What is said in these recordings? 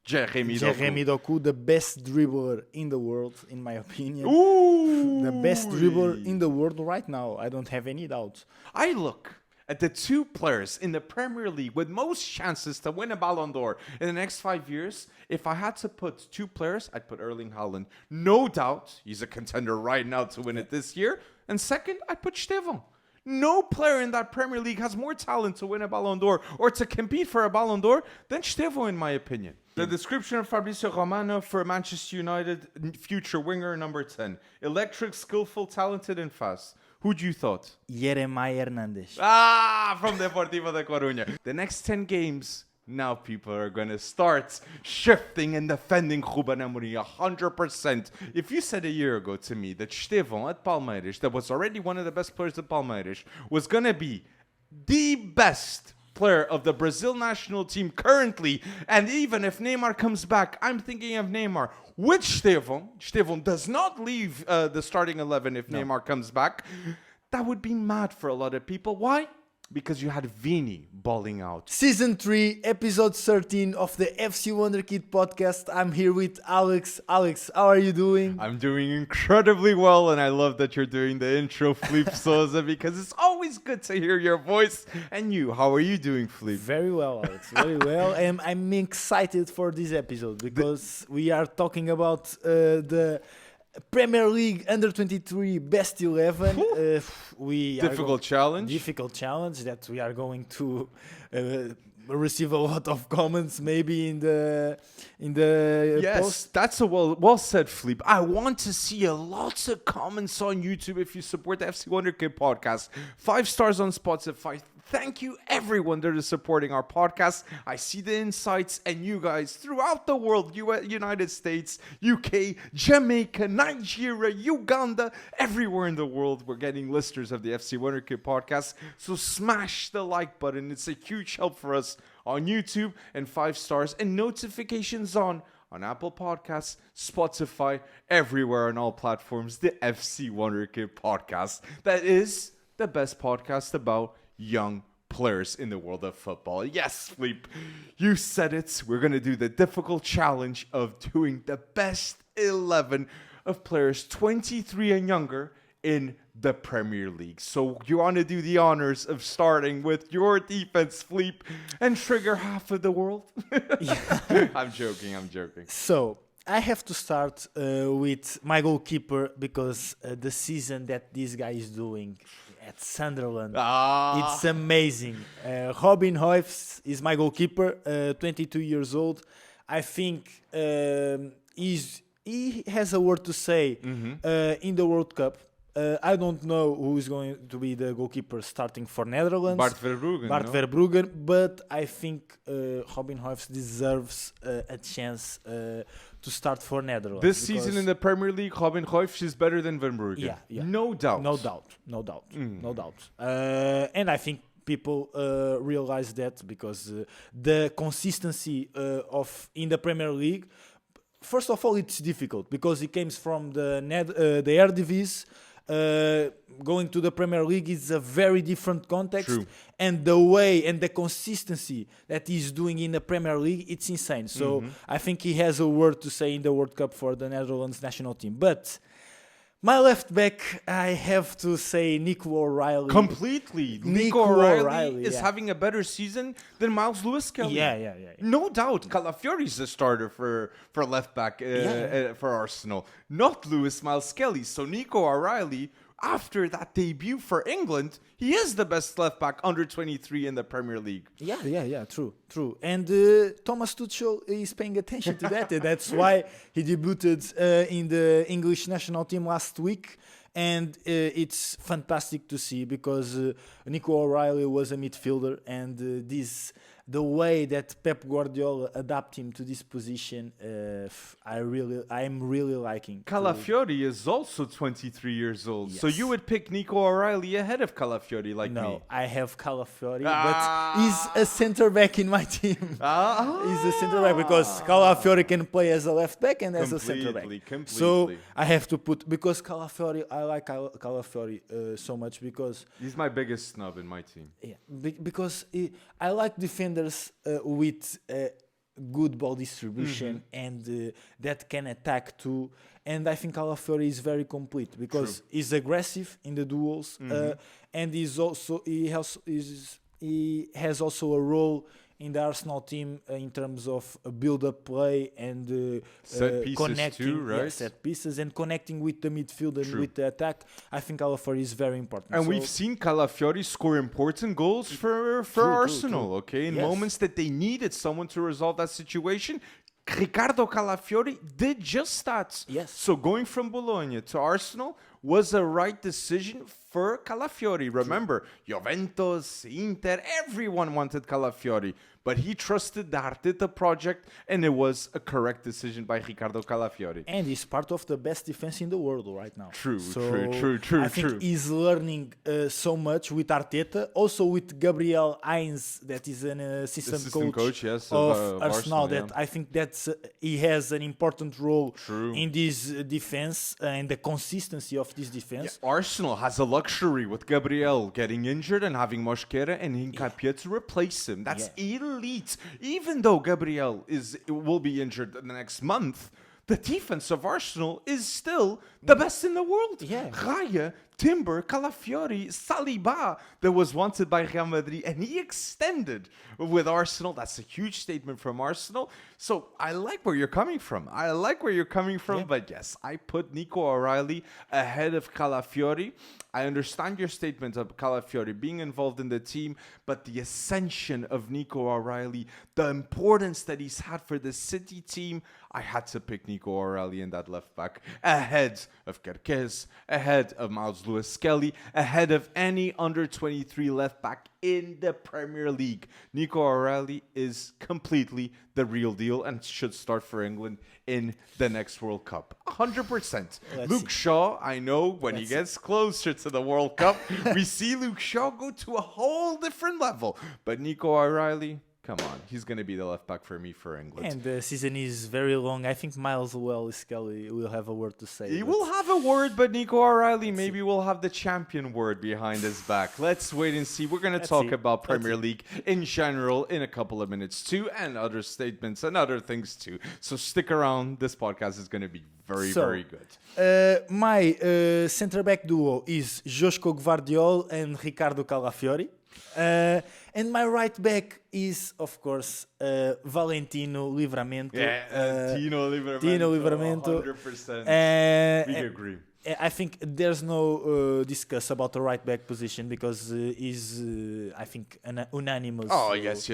Jeremy Doku, the best dribbler in the world, in my opinion. Ooh! The best dribbler in the world right now. I don't have any doubt. I look at the two players in the Premier League with most chances to win a Ballon d'Or in the next 5 years. If I had to put two players, I'd put Erling Haaland. No doubt, he's a contender right now to win it this year. And second, I'd put Estevão. No player in that Premier League has more talent to win a Ballon d'Or or to compete for a Ballon d'Or than Estevão, in my opinion. The description of Fabrizio Romano for Manchester United future winger number 10. Electric, skillful, talented, and fast. Who'd you thought? Jeremiah Hernandez. From Deportivo de Coruña. The next 10 games, now people are going to start shifting and defending Rúben Amorim 100%. If you said a year ago to me that Estevão at Palmeiras, that was already one of the best players at Palmeiras, was going to be the best player of the Brazil national team currently, and even if Neymar comes back, I'm thinking of Neymar with Estevão. Estevão does not leave the starting 11 if Neymar comes back. That would be mad for a lot of people. Why? Because you had Vini balling out. Season 3, episode 13 of the FC Wonderkid podcast. I'm here with Alex. Alex, how are you doing? I'm doing incredibly well, and I love that you're doing the intro, Felipe Souza, because it's always good to hear your voice. And you, how are you doing, Felipe? Very well, Alex. Very well. And I'm excited for this episode because we are talking about the Premier League Under-23 Best 11. Difficult challenge that we are going to receive a lot of comments maybe in the yes post. That's a well said, Felipe. I want to see lots of comments on YouTube if you support the FC Wonderkid podcast. 5 stars on Spotify. Thank you everyone that is supporting our podcast. I see the insights, and you guys throughout the world, United States, UK, Jamaica, Nigeria, Uganda, everywhere in the world, we're getting listeners of the FC Wonderkid podcast. So smash the like button. It's a huge help for us on YouTube, and 5 stars and notifications on Apple Podcasts, Spotify, everywhere on all platforms. The FC Wonderkid podcast. That is the best podcast about young players in the world of football. Yes, Felipe, you said it. We're going to do the difficult challenge of doing the best 11 of players 23 and younger in the Premier League. So you want to do the honors of starting with your defense, Felipe, and trigger half of the world? I'm joking. So I have to start with my goalkeeper because the season that this guy is doing at Sunderland, it's amazing. Robin Hoyfs is my goalkeeper, 22 years old. I think he has a word to say in the World Cup. I don't know who is going to be the goalkeeper starting for Netherlands. Bart Verbruggen, but I think Robin Hoyfs deserves a chance to start for Netherlands. This season in the Premier League, Robin Hoyfs is better than Verbruggen. Yeah. No doubt. And I think people realize that because the consistency in the Premier League, first of all, it's difficult because he comes from the Eredivisie. Going to the Premier League is a very different context. True. And the way and the consistency that he's doing in the Premier League, it's insane. So I think he has a word to say in the World Cup for the Netherlands national team. But my left back, I have to say Nico O'Reilly. Completely. Nico O'Reilly is having a better season than Miles Lewis-Kelly. Yeah. No doubt. Calafiori is the starter for left back for Arsenal. Not Miles Kelly. So Nico O'Reilly, after that debut for England, he is the best left back under 23 in the Premier League. Yeah, true. And Thomas Tuchel is paying attention to that. That's why he debuted in the English national team last week. And it's fantastic to see because Nico O'Reilly was a midfielder, and the way that Pep Guardiola adapted him to this position, I'm really liking. Calafiori is also 23 years old, yes. So you would pick Nico O'Reilly ahead of Calafiori, like me? No, I have Calafiori, but he's a centre back in my team. He's a centre back because Calafiori can play as a left back and as a centre back. Completely. So I have to put, because Calafiori, I like Calafiori so much because he's my biggest snub in my team. Yeah, because I like defenders with good ball distribution and that can attack too. And I think Calafiori is very complete because he's aggressive in the duels and he has also a role in the Arsenal team in terms of build-up play and set pieces connecting too, right? set pieces and connecting with the midfield and with the attack. I think Calafiori is very important. And we've seen Calafiori score important goals for Arsenal, okay? In moments that they needed someone to resolve that situation. Ricardo Calafiori did just that. Yes. So going from Bologna to Arsenal was a right decision for Calafiori. Remember, Juventus, Inter, everyone wanted Calafiori. But he trusted the Arteta project, and it was a correct decision by Ricardo Calafiori. And he's part of the best defense in the world right now. True. I think he's learning so much with Arteta, also with Gabriel Heinz, that is an assistant coach of Arsenal. I think that's he has an important role in this defense and the consistency of this defense. Yeah, Arsenal has a luxury with Gabriel getting injured and having Mosquera and Hincapié to replace him. That's elite. Even though Gabriel will be injured in the next month, the defense of Arsenal is still the best in the world. Raya, Timber, Calafiori, Saliba that was wanted by Real Madrid and he extended with Arsenal. That's a huge statement from Arsenal. So I like where you're coming from. But yes, I put Nico O'Reilly ahead of Calafiori. I understand your statement of Calafiori being involved in the team, but the ascension of Nico O'Reilly, the importance that he's had for the City team, I had to pick Nico O'Reilly in that left back ahead of Kerkez, ahead of Miles Lewis-Skelly, ahead of any under 23 left back in the Premier League. Nico O'Reilly is completely the real deal and should start for England in the next World Cup. 100%. Luke Shaw, I know when he gets closer to the World Cup, we see Luke Shaw go to a whole different level. But Nico O'Reilly, come on, he's going to be the left back for me for England. And the season is very long. I think Miles Lewis-Skelly will have a word to say. He will have a word, but Nico O'Reilly maybe will have the champion word behind his back. Let's wait and see. We're going to talk about Premier League in general in a couple of minutes too, and other statements and other things too. So stick around. This podcast is going to be very good. My centre-back duo is Joško Gvardiol and Ricardo Calafiori. And my right back is, of course, Valentino Livramento. Tino Livramento. 100%. We agree. I think there's no discuss about the right back position because he's, I think, unanimous. Oh, yes.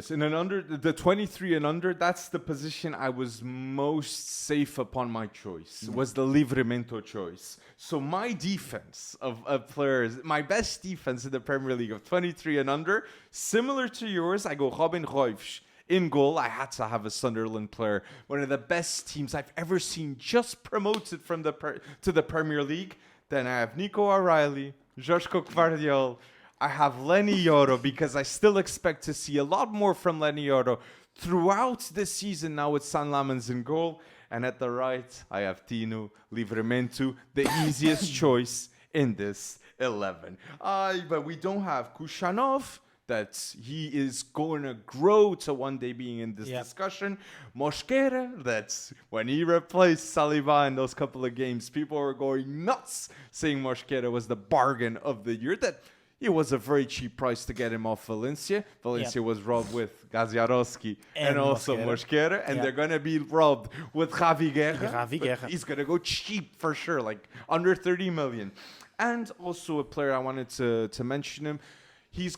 And then under the 23 and under, that's the position I was most safe upon my choice, was the Livramento choice. So my defense of players, my best defense in the Premier League of 23 and under, similar to yours, I go Robin Ruijs. In goal, I had to have a Sunderland player, one of the best teams I've ever seen, just promoted from to the Premier League. Then I have Nico O'Reilly, Joško Gvardiol. I have Lenny Yoro because I still expect to see a lot more from Lenny Yoro throughout this season now with San Lamens in goal. And at the right, I have Tino Livramento, the easiest choice in this 11. But we don't have Kushanov. That he is going to grow to one day being in this discussion. Mosquera, that's when he replaced Saliba in those couple of games, people were going nuts saying Mosquera was the bargain of the year. That it was a very cheap price to get him off Valencia. Valencia was robbed with Gaziarowski and also Mosquera. And they're going to be robbed with Javi Guerra. He's going to go cheap for sure, like under 30 million. And also a player I wanted to mention him. He's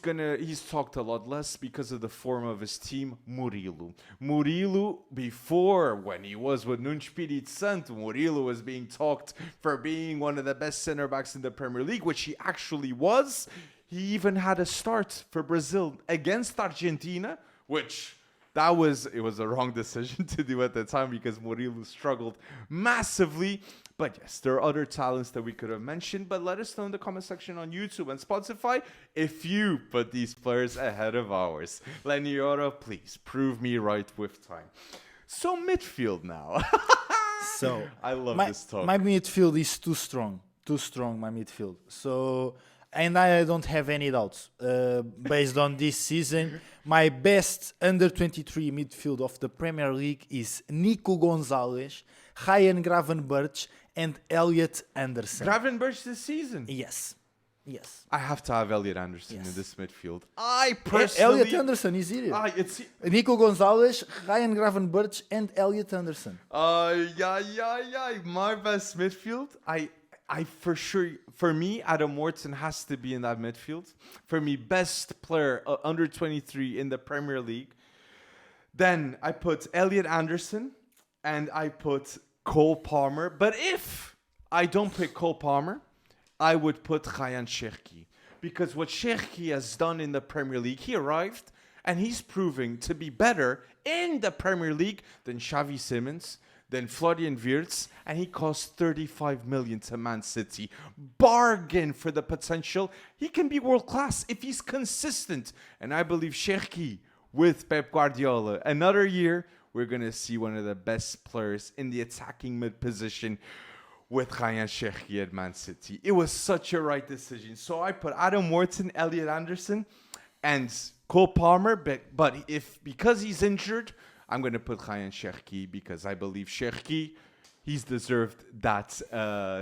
talked a lot less because of the form of his team, Murilo. Murilo, before, when he was with Nuno Espírito Santo, Murilo was being talked for being one of the best center-backs in the Premier League, which he actually was. He even had a start for Brazil against Argentina, which... It was a wrong decision to do at the time because Murilo struggled massively. But yes, there are other talents that we could have mentioned. But let us know in the comment section on YouTube and Spotify if you put these players ahead of ours. Lenny Yoro, please prove me right with time. So midfield now. I love this talk. My midfield is too strong, my midfield. So and I don't have any doubts. Based on this season, my best under 23 midfield of the Premier League is Nico Gonzalez, Ryan Gravenberch, and Elliot Anderson. Gravenberch this season. Yes. I have to have Elliot Anderson Yes. in this midfield. I personally... Elliot Anderson is here. It's... Nico Gonzalez, Ryan Gravenberch, and Elliot Anderson. My best midfield. I for sure, for me, Adam Morton has to be in that midfield. For me, best player under 23 in the Premier League. Then I put Elliot Anderson and I put Cole Palmer. But if I don't pick Cole Palmer, I would put Ryan Cherki. Because what Cherki has done in the Premier League, he arrived and he's proving to be better in the Premier League than Xavi Simons, than Florian Wirtz, and he cost 35 million to Man City. Bargain for the potential. He can be world class if he's consistent. And I believe Cherki with Pep Guardiola, another year, we're going to see one of the best players in the attacking mid position with Ryan Cherki at Man City. It was such a right decision. So I put Adam Morton, Elliot Anderson, and Cole Palmer. But because he's injured, I'm going to put Ryan Cherki because I believe Cherki, he's deserved that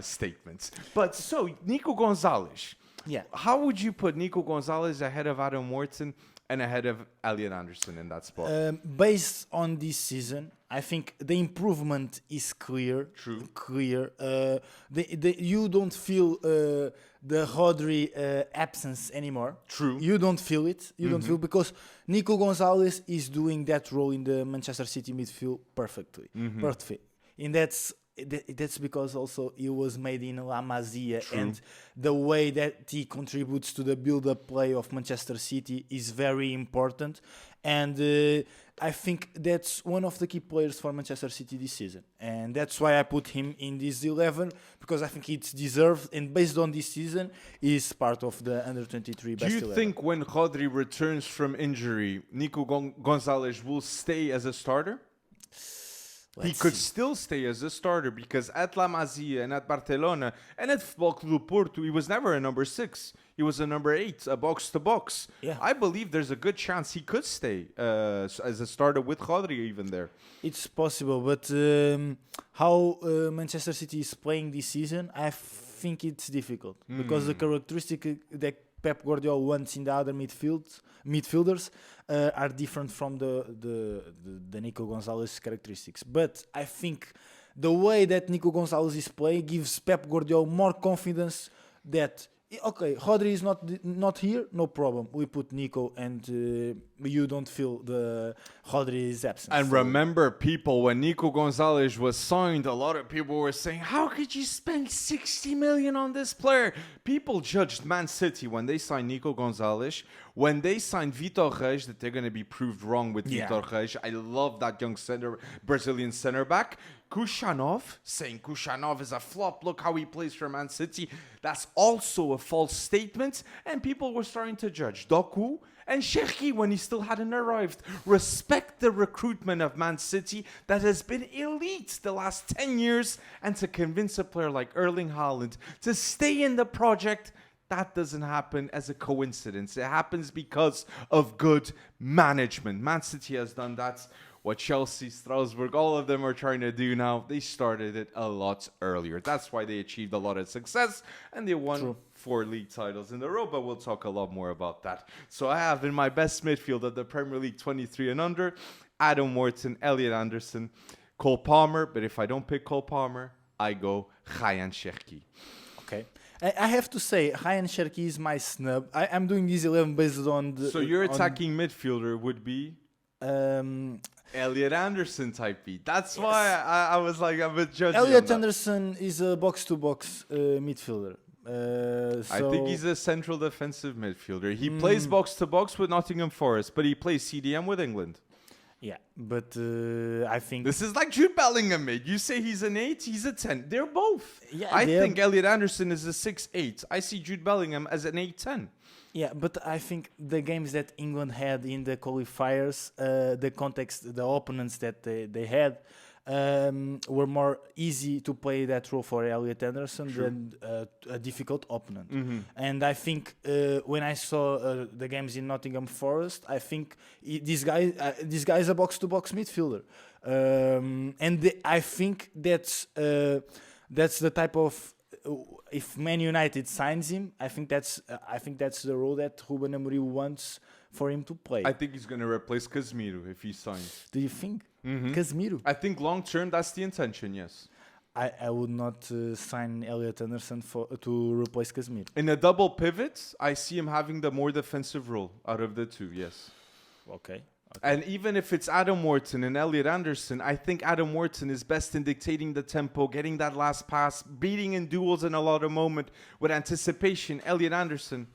statement. But so, Nico Gonzalez. Yeah. How would you put Nico Gonzalez ahead of Adam Morton and ahead of Elliot Anderson in that spot? Based on this season, I think the improvement is clear. True. Clear. You don't feel the Rodri absence anymore. True. You don't feel it. You don't feel because Nico Gonzalez is doing that role in the Manchester City midfield perfectly. Perfect. And that's because also he was made in La Masia, and the way that he contributes to the build-up play of Manchester City is very important. And I think that's one of the key players for Manchester City this season. And that's why I put him in this 11, because I think it's deserved. And based on this season, he's part of the under-23 best 11. Do you think when Rodri returns from injury, Nico Gonzalez will stay as a starter? He could still stay as a starter because at La Masia and at Barcelona and at Futebol Clube Porto, he was never a number 6. He was a number 8, a box-to-box. Yeah. I believe there's a good chance he could stay as a starter with Rodri even there. It's possible, but how Manchester City is playing this season, I think it's difficult. Because the characteristic that Pep Guardiola wants in the other midfielders are different from the Nico Gonzalez characteristics. But I think the way that Nico Gonzalez is playing gives Pep Guardiola more confidence that, okay, Rodri is not here, no problem. We put Nico and you don't feel the Rodri's absence. And remember, people, when Nico Gonzalez was signed, a lot of people were saying, how could you spend 60 million on this player? People judged Man City when they signed Nico Gonzalez. When they signed Vitor Reis, that they're going to be proved wrong with Vitor Reis. I love that young Brazilian center back. Kushanov, saying Kushanov is a flop. Look how he plays for Man City. That's also a false statement. And people were starting to judge Doku and Cherki when he still hadn't arrived. Respect the recruitment of Man City that has been elite the last 10 years. And to convince a player like Erling Haaland to stay in the project, that doesn't happen as a coincidence. It happens because of good management. Man City has done that. What Chelsea, Strasbourg, all of them are trying to do now, they started it a lot earlier. That's why they achieved a lot of success and they won 4 league titles in a row, but we'll talk a lot more about that. So I have in my best midfield of the Premier League 23 and under, Adam Morton, Elliot Anderson, Cole Palmer, but if I don't pick Cole Palmer, I go Ryan Cherki. Okay. I have to say, Ryan Cherki is my snub. I'm doing this 11 based on the... So your attacking midfielder would be... Elliot Anderson type beat. That's why I was like a bit judgy. Elliot Anderson is a box-to-box midfielder. I think he's a central defensive midfielder. He plays box-to-box with Nottingham Forest, but he plays CDM with England. Yeah, but I think... This is like Jude Bellingham, mate. You say he's an 8, he's a 10. They're both. Yeah, I think Elliot Anderson is a 6'8". I see Jude Bellingham as an 8'10". Yeah, but I think the games that England had in the qualifiers, the context, the opponents that they had, were more easy to play that role for Elliot Anderson than a difficult opponent. And I think when I saw the games in Nottingham Forest, I think this guy is a box-to-box midfielder, I think that's the type of. If Man United signs him, I think that's the role that Rúben Amorim wants for him to play. I think he's going to replace Casemiro if he signs. Do you think? Casemiro? I think long term that's the intention, yes. I would not sign Elliot Anderson to replace Casemiro. In a double pivot, I see him having the more defensive role out of the two, yes. Okay. And even if it's Adam Wharton and Elliot Anderson, I think Adam Wharton is best in dictating the tempo, getting that last pass, beating in duels in a lot of moment with anticipation. Elliot Anderson,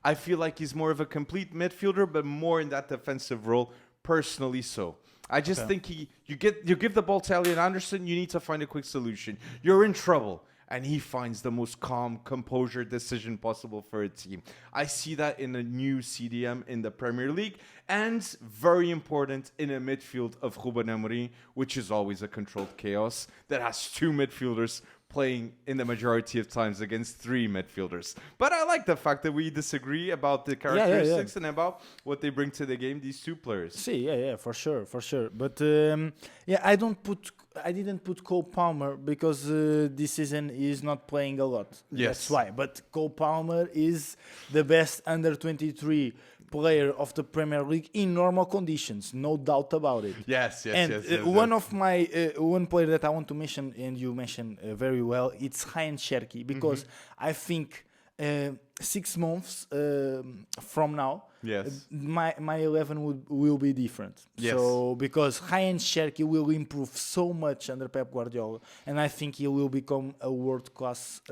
I feel like he's more of a complete midfielder, but more in that defensive role, personally so. I just think you give the ball to Elliot Anderson, you need to find a quick solution. You're in trouble. And he finds the most calm, composure decision possible for a team. I see that in a new CDM in the Premier League, and very important in a midfield of Rúben Amorim, which is always a controlled chaos that has two midfielders playing in the majority of times against three midfielders. But I like the fact that we disagree about the characteristics and about what they bring to the game, these two players. For sure. But I didn't put Cole Palmer because this season he's not playing a lot. Yes. That's why. But Cole Palmer is the best under 23 player of the Premier League in normal conditions, no doubt about it. Yes. One of my one player that I want to mention, and you mentioned very well, it's Ryan Cherky, because I think 6 months from now, my 11 will be different. Yes. So because Ryan Cherky will improve so much under Pep Guardiola, and I think he will become a world-class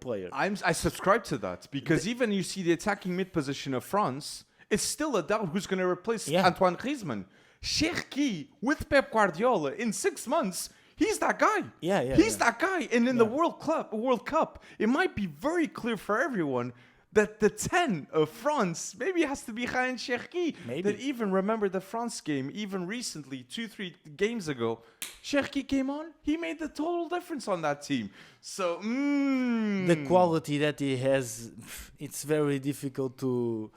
player. I subscribe to that, because even you see the attacking mid position of France, it's still a doubt who's going to replace Antoine Griezmann. Cherky with Pep Guardiola in 6 months. He's that guy. He's that guy. And in the World Cup, it might be very clear for everyone that the 10 of France maybe has to be Ryan Cherky. That even remember the France game, even recently, 2-3 games ago, Cherky came on. He made the total difference on that team. So, the quality that he has, it's very difficult to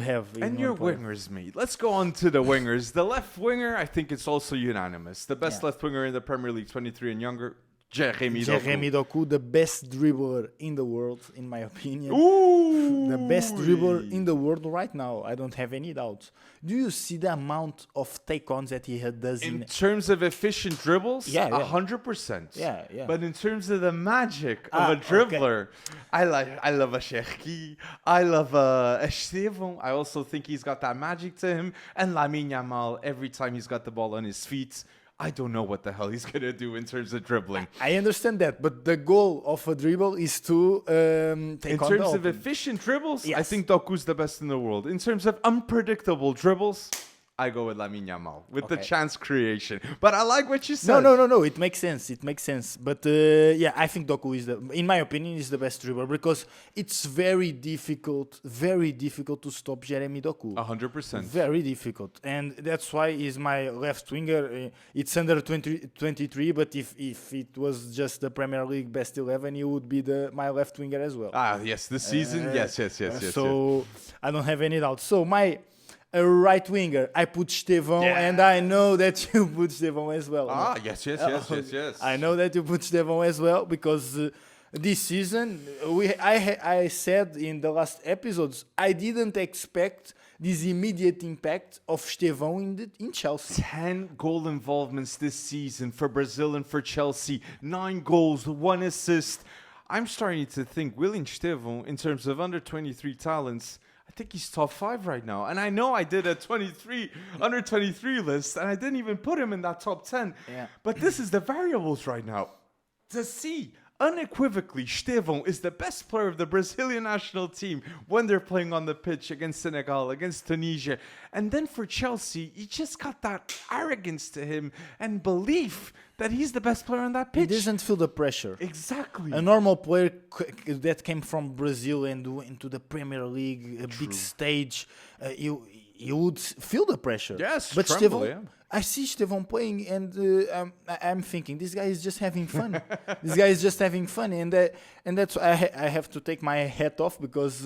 have. And your wingers, mate. Let's go on to the wingers. The left winger, I think it's also unanimous. The best left winger in the Premier League, 23 and younger, Jeremy Doku, the best dribbler in the world, in my opinion. Ooh! The best dribbler in the world right now. I don't have any doubt. Do you see the amount of take-ons that he does in terms of efficient dribbles? 100%. Yeah. But in terms of the magic of a dribbler, I love a Cherky. I love a Estevão. I also think he's got that magic to him. And Lamine Yamal, every time he's got the ball on his feet, I don't know what the hell he's going to do in terms of dribbling. I understand that, but the goal of a dribble is to take on the In terms of efficient dribbles, I think Doku's the best in the world. In terms of unpredictable dribbles, I go with Lamine Yamal with the chance creation. But I like what you said. No. It makes sense. But I think Doku is in my opinion, is the best dribbler, because it's very difficult to stop Jeremy Doku. 100%. Very difficult, and that's why he's my left winger. It's under 23, but if it was just the Premier League best 11, he would be my left winger as well. Yes, this season, yes. So I don't have any doubt. So my right winger, I put Estevão, and I know that you put Estevão as well. Yes. I know that you put Estevão as well, because this season, I said in the last episodes, I didn't expect this immediate impact of Estevão in Chelsea. 10 goal involvements this season for Brazil and for Chelsea. 9 goals, 1 assist. I'm starting to think William Estevão, in terms of under 23 talents, I think he's top 5 right now. And I know I did a under 23 list, and I didn't even put him in that top 10. Yeah. But this is the variables right now. To see Unequivocally, Estevão is the best player of the Brazilian national team when they're playing on the pitch against Senegal, against Tunisia. And then for Chelsea, he just got that arrogance to him and belief that he's the best player on that pitch. He doesn't feel the pressure. Exactly. A normal player that came from Brazil and went to the Premier League, a big stage, you would feel the pressure. Yes, but tremble, Estevão, I see Estevão playing, and I'm thinking this guy is just having fun. This guy is just having fun, and that's why I have to take my hat off because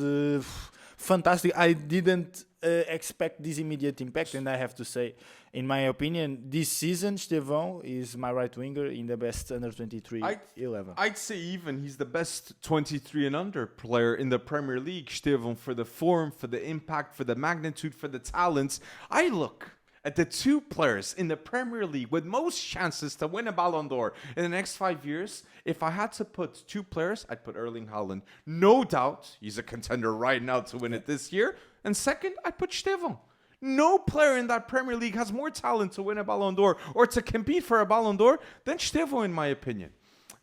fantastic. I didn't expect this immediate impact, and I have to say, in my opinion, this season Estevão is my right winger in the best under 23 11. I'd say even he's the best 23 and under player in the Premier League, Estevão, for the form, for the impact, for the magnitude, for the talents. I look at the two players in the Premier League with most chances to win a Ballon d'Or in the next 5 years. If I had to put two players, I'd put Erling Haaland. No doubt, he's a contender right now to win it this year. And second, I'd put Estevão. No player in that Premier League has more talent to win a Ballon d'Or or to compete for a Ballon d'Or than Estevão, in my opinion.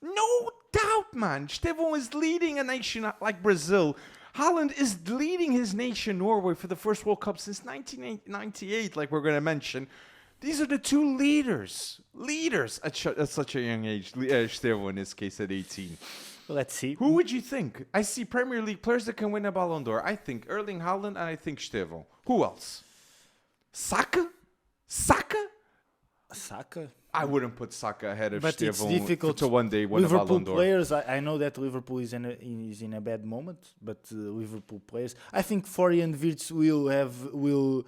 No doubt, man. Estevão is leading a nation like Brazil. Haaland is leading his nation, Norway, for the first World Cup since 1998, like we're going to mention. These are the two leaders at such a young age. Estevão, in this case, at 18. Let's see. Who would you think? I see Premier League players that can win a Ballon d'Or. I think Erling Haaland and I think Estevão. Who else? Saka? I wouldn't put Saka ahead of But it's Estevão difficult to one day win a Liverpool Ballon d'Or. players, I know that Liverpool is in a bad moment, but Liverpool players, I think Florian Wirtz will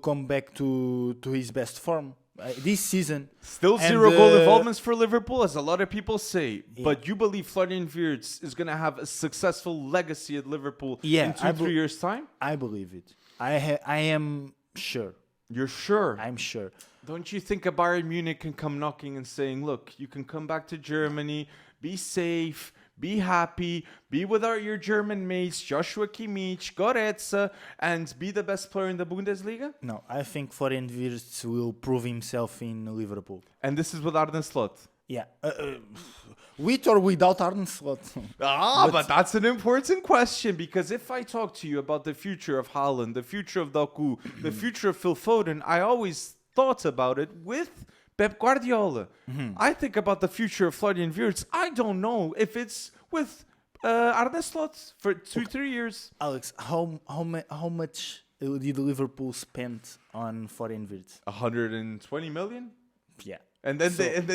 come back to his best form this season. Still zero goal involvements for Liverpool, as a lot of people say. Yeah. But you believe Florian Wirtz is going to have a successful legacy at Liverpool in 2-3 years' time? I believe it. I am sure. You're sure? I'm sure. Don't you think a Bayern Munich can come knocking and saying, look, you can come back to Germany, be safe, be happy, be with your German mates, Joshua Kimmich, Goretzka, and be the best player in the Bundesliga? No, I think Florian Wirtz will prove himself in Liverpool. And this is with Arne Slot? Yeah. With or without Arne Slot? But that's an important question, because if I talk to you about the future of Haaland, the future of Doku, the future of Phil Foden, I always thought about it with Pep Guardiola. I think about the future of Florian Wirtz. I don't know if it's with Arne Slot for 2-3 years. Alex, how much did Liverpool spend on Florian Wirtz? 120 million? Yeah. And then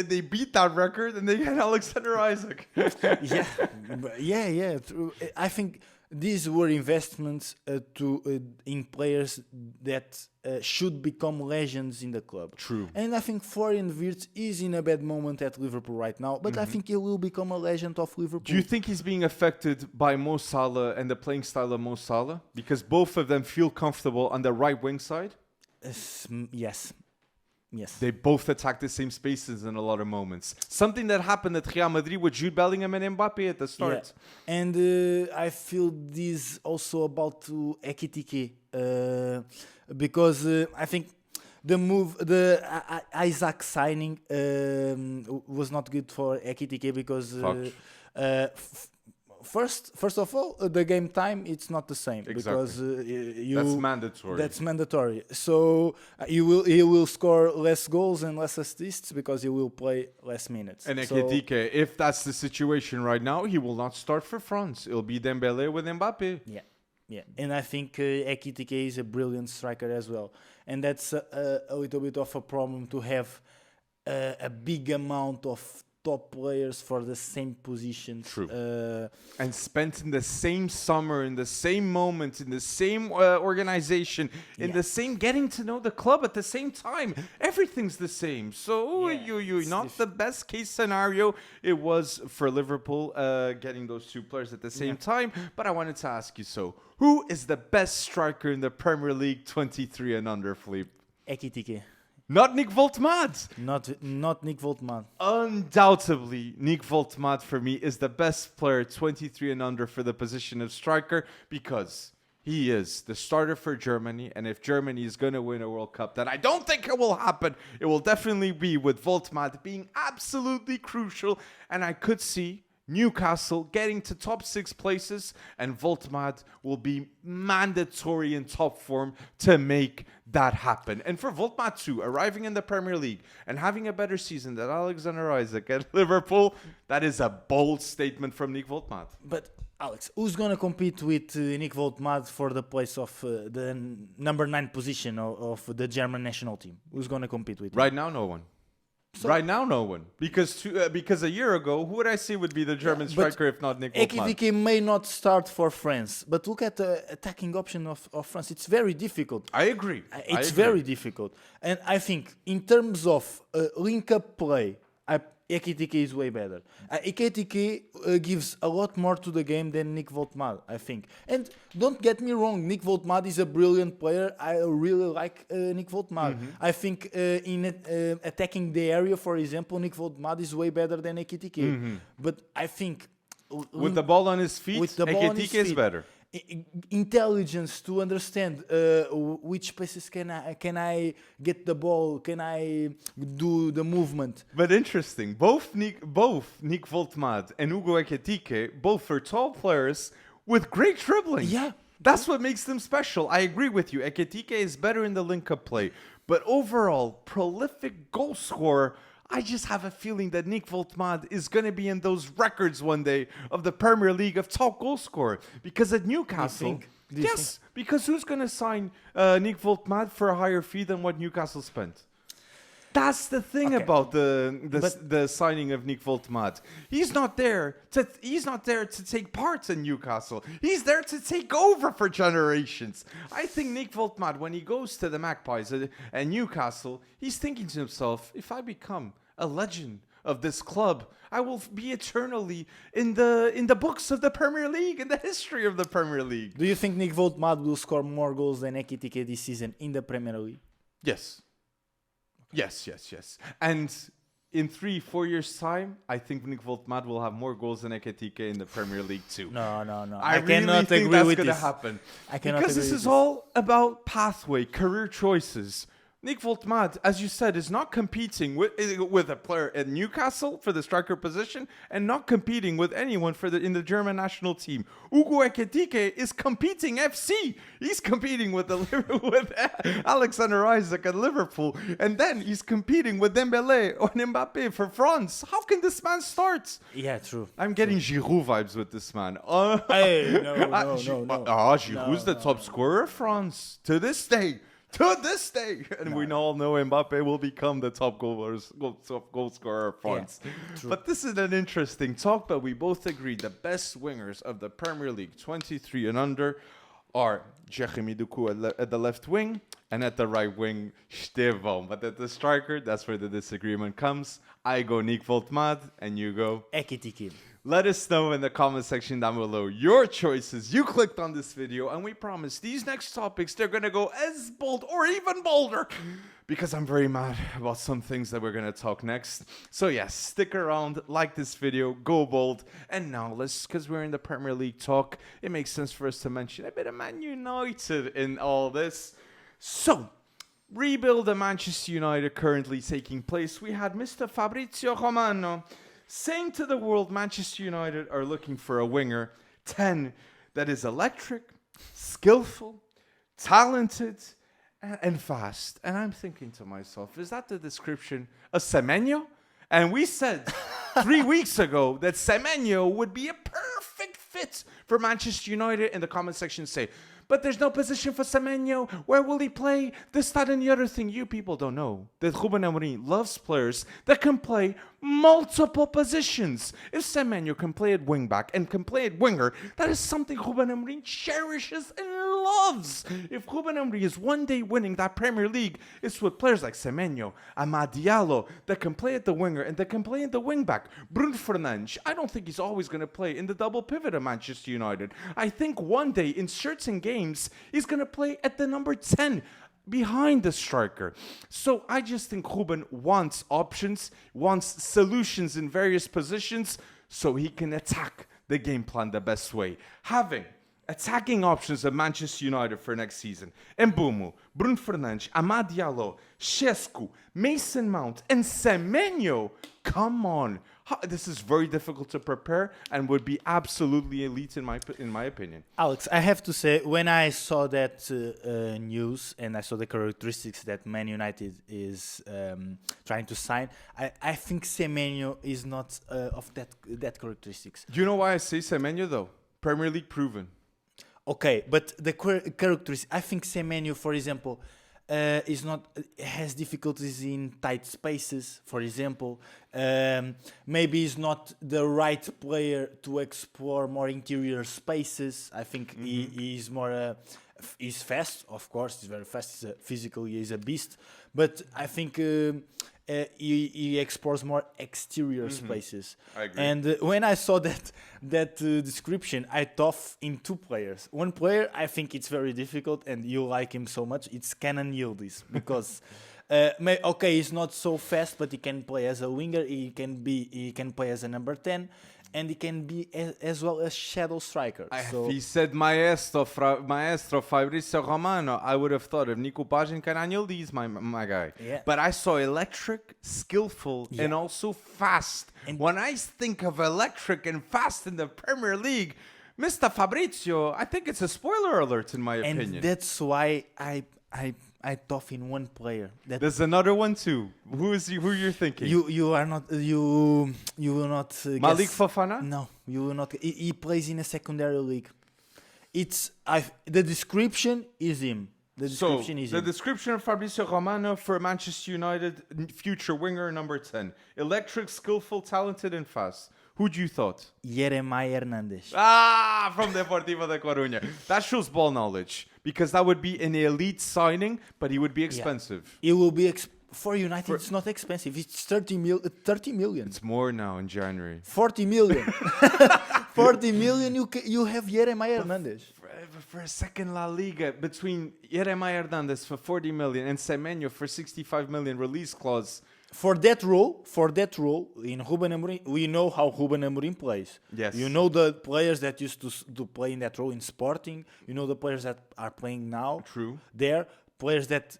they beat that record and they get Alexander Isaac. Yeah. I think these were investments in players that should become legends in the club. True. And I think Florian Wirtz is in a bad moment at Liverpool right now, but I think he will become a legend of Liverpool. Do you think he's being affected by Mo Salah and the playing style of Mo Salah? Because both of them feel comfortable on the right wing side? Yes. They both attack the same spaces in a lot of moments. Something that happened at Real Madrid with Jude Bellingham and Mbappe at the start. Yeah. And I feel this also about Ekitike. Because I think the Isaac signing was not good for Ekitike because First of all, the game time, it's not the same. Exactly. Because that's mandatory. So he will score less goals and less assists because he will play less minutes. And Ekitike, if that's the situation right now, he will not start for France. It'll be Dembele with Mbappe. Yeah. And I think Ekitike is a brilliant striker as well. And that's a little bit of a problem to have a big amount of top players for the same positions. True. And spent in the same summer, in the same moment, in the same organization, in the same getting to know the club at the same time. Everything's the same. So not the best case scenario it was for Liverpool getting those two players at the same time. But I wanted to ask you, so who is the best striker in the Premier League 23 and under, Philippe? Ekitike. Not Nick Voltmad. Not Nick Voltmad. Undoubtedly, Nick Voltmad for me is the best player 23 and under for the position of striker because he is the starter for Germany. And if Germany is going to win a World Cup, then I don't think it will happen. It will definitely be with Voltmad being absolutely crucial. And I could see Newcastle getting to top 6 places, and Voltmad will be mandatory in top form to make that happen. And for Voltmad too, arriving in the Premier League and having a better season than Alexander Isak at Liverpool, that is a bold statement from Nick Voltmad. But Alex, who's going to compete with Nick Voltmad for the place of the number 9 position of the German national team? Who's going to compete with him? Right now, no one. Right now, no one. Because a year ago, who would I say would be the German striker if not Nick Voltmad? Ekitike may not start for France, but look at the attacking option of France. It's very difficult. I agree. It's very difficult. And I think in terms of link-up play, Ekitike is way better. Ekitike gives a lot more to the game than Nick Voltmad, I think. And don't get me wrong, Nick Voltmad is a brilliant player. I really like Nick Voltmad. Mm-hmm. I think in attacking the area, for example, Nick Voltmad is way better than Ekitike. Mm-hmm. But I think... with the ball on his feet, Ekitike is better. Intelligence to understand which places can I get the ball, can I do the movement. But interesting, both Nick Voltmad and Hugo Ekitike, both are tall players with great dribbling. Yeah. That's what makes them special. I agree with you. Ekitike is better in the link-up play. But overall, prolific goal scorer, I just have a feeling that Nick Voltmad is going to be in those records one day of the Premier League of top goal scorer. Because at Newcastle, because who's going to sign Nick Voltmad for a higher fee than what Newcastle spent? That's the thing about the signing of Nick Voltmad. He's not there to take part in Newcastle. He's there to take over for generations. I think Nick Voltmad, when he goes to the Magpies and Newcastle, he's thinking to himself, if I become a legend of this club, I will be eternally in the books of the Premier League, in the history of the Premier League. Do you think Nick Voltmad will score more goals than Ekitike this season in the Premier League? Yes. Yes. And in 3-4 years' time, I think Nick Voltmad will have more goals than Ekitike in the Premier League too. No. I cannot think that's going to happen. Because this is all about pathway, career choices. Nick Voltmad, as you said, is not competing with a player at Newcastle for the striker position and not competing with anyone in the German national team. Hugo Ekitike is competing FC. He's competing with Alexander Isak at Liverpool, and then he's competing with Dembélé or Mbappé for France. How can this man start? Yeah, true. I'm getting Giroud vibes with this man. No. Giroud's the top scorer of France to this day. And we all know Mbappe will become the top goal scorer of France. Yeah, but this is an interesting talk, but we both agree the best wingers of the Premier League 23 and under are Jeremy Doku at the left wing and at the right wing Estevão. But at the striker, that's where the disagreement comes. I go Nick Voltmad and you go Ekitike. Let us know in the comment section down below your choices. You clicked on this video, and we promise these next topics, they're going to go as bold or even bolder, because I'm very mad about some things that we're going to talk next. So yes, stick around, like this video, go bold. And now because we're in the Premier League talk, it makes sense for us to mention a bit of Man United in all this. So, rebuild of Manchester United currently taking place. We had Mr. Fabrizio Romano saying to the world, Manchester United are looking for a winger 10 that is electric, skillful, talented, and fast. And I'm thinking to myself, is that the description of Semenyo? And we said 3 weeks ago that Semenyo would be a perfect fit for Manchester United. In the comment section say, but there's no position for Semenyo. Where will he play? This, that, and the other thing. You people don't know that Rúben Amorim loves players that can play multiple positions. If Semenyo can play at wingback and can play at winger, that is something Rúben Amorim cherishes and loves. If Rúben Amorim is one day winning that Premier League, it's with players like Semenyo, Amad Diallo, that can play at the winger and that can play at the wingback. Bruno Fernandes, I don't think he's always going to play in the double pivot of Manchester United. I think one day in certain games, he's going to play at the number 10 behind the striker. So I just think Rúben wants options, wants solutions in various positions so he can attack the game plan the best way. Having attacking options of Manchester United for next season: Mbeumo, Bruno Fernandes, Amad Diallo, Šeško, Mason Mount, and Semenyo. Come on. This is very difficult to prepare and would be absolutely elite in my opinion. Alex, I have to say, when I saw that news and I saw the characteristics that Man United is trying to sign, I think Semenyo is not of that characteristics. Do you know why I say Semenyo though? Premier League proven. Okay, but the characteristics, I think Semenyo, for example, has difficulties in tight spaces, for example. Maybe he's not the right player to explore more interior spaces. I think he's more he's fast, of course, he's very fast, physically he's a beast, but I think he explores more exterior spaces. I agree. And when I saw that description, I thought in two players. One player, I think it's very difficult, and you like him so much. It's Kenan Yildiz because he's not so fast, but he can play as a winger. He can play as a number 10. And he can be as well as shadow striker. If he said maestro Fabrizio Romano, I would have thought of Nico Paz and Kenan Yildiz, my guy. Yeah. But I saw electric, skillful, and also fast. And when I think of electric and fast in the Premier League, Mr. Fabrizio, I think it's a spoiler alert in my opinion. And that's why I thought in one player. There's another one too. Who you're thinking? You are not you will not Malik guess. Fofana? No, you will not. He plays in a secondary league. The description is him. The description of Fabrizio Romano for Manchester United future winger number 10. Electric, skillful, talented and fast. Who'd you thought? Jeremiah Hernandez. From Deportivo de Coruña. That shows ball knowledge because that would be an elite signing, but he would be expensive. It will be for United. It's not expensive. It's 30 million. It's more now in January. 40 million. 40 million. You have Jeremiah Hernandez. For a second La Liga, between Jeremiah Hernandez for 40 million and Semenyo for 65 million release clause. For that role, in Rúben Amorim, we know how Rúben Amorim plays. Yes. You know the players that used to play in that role in Sporting. You know the players that are playing now. True. There, players that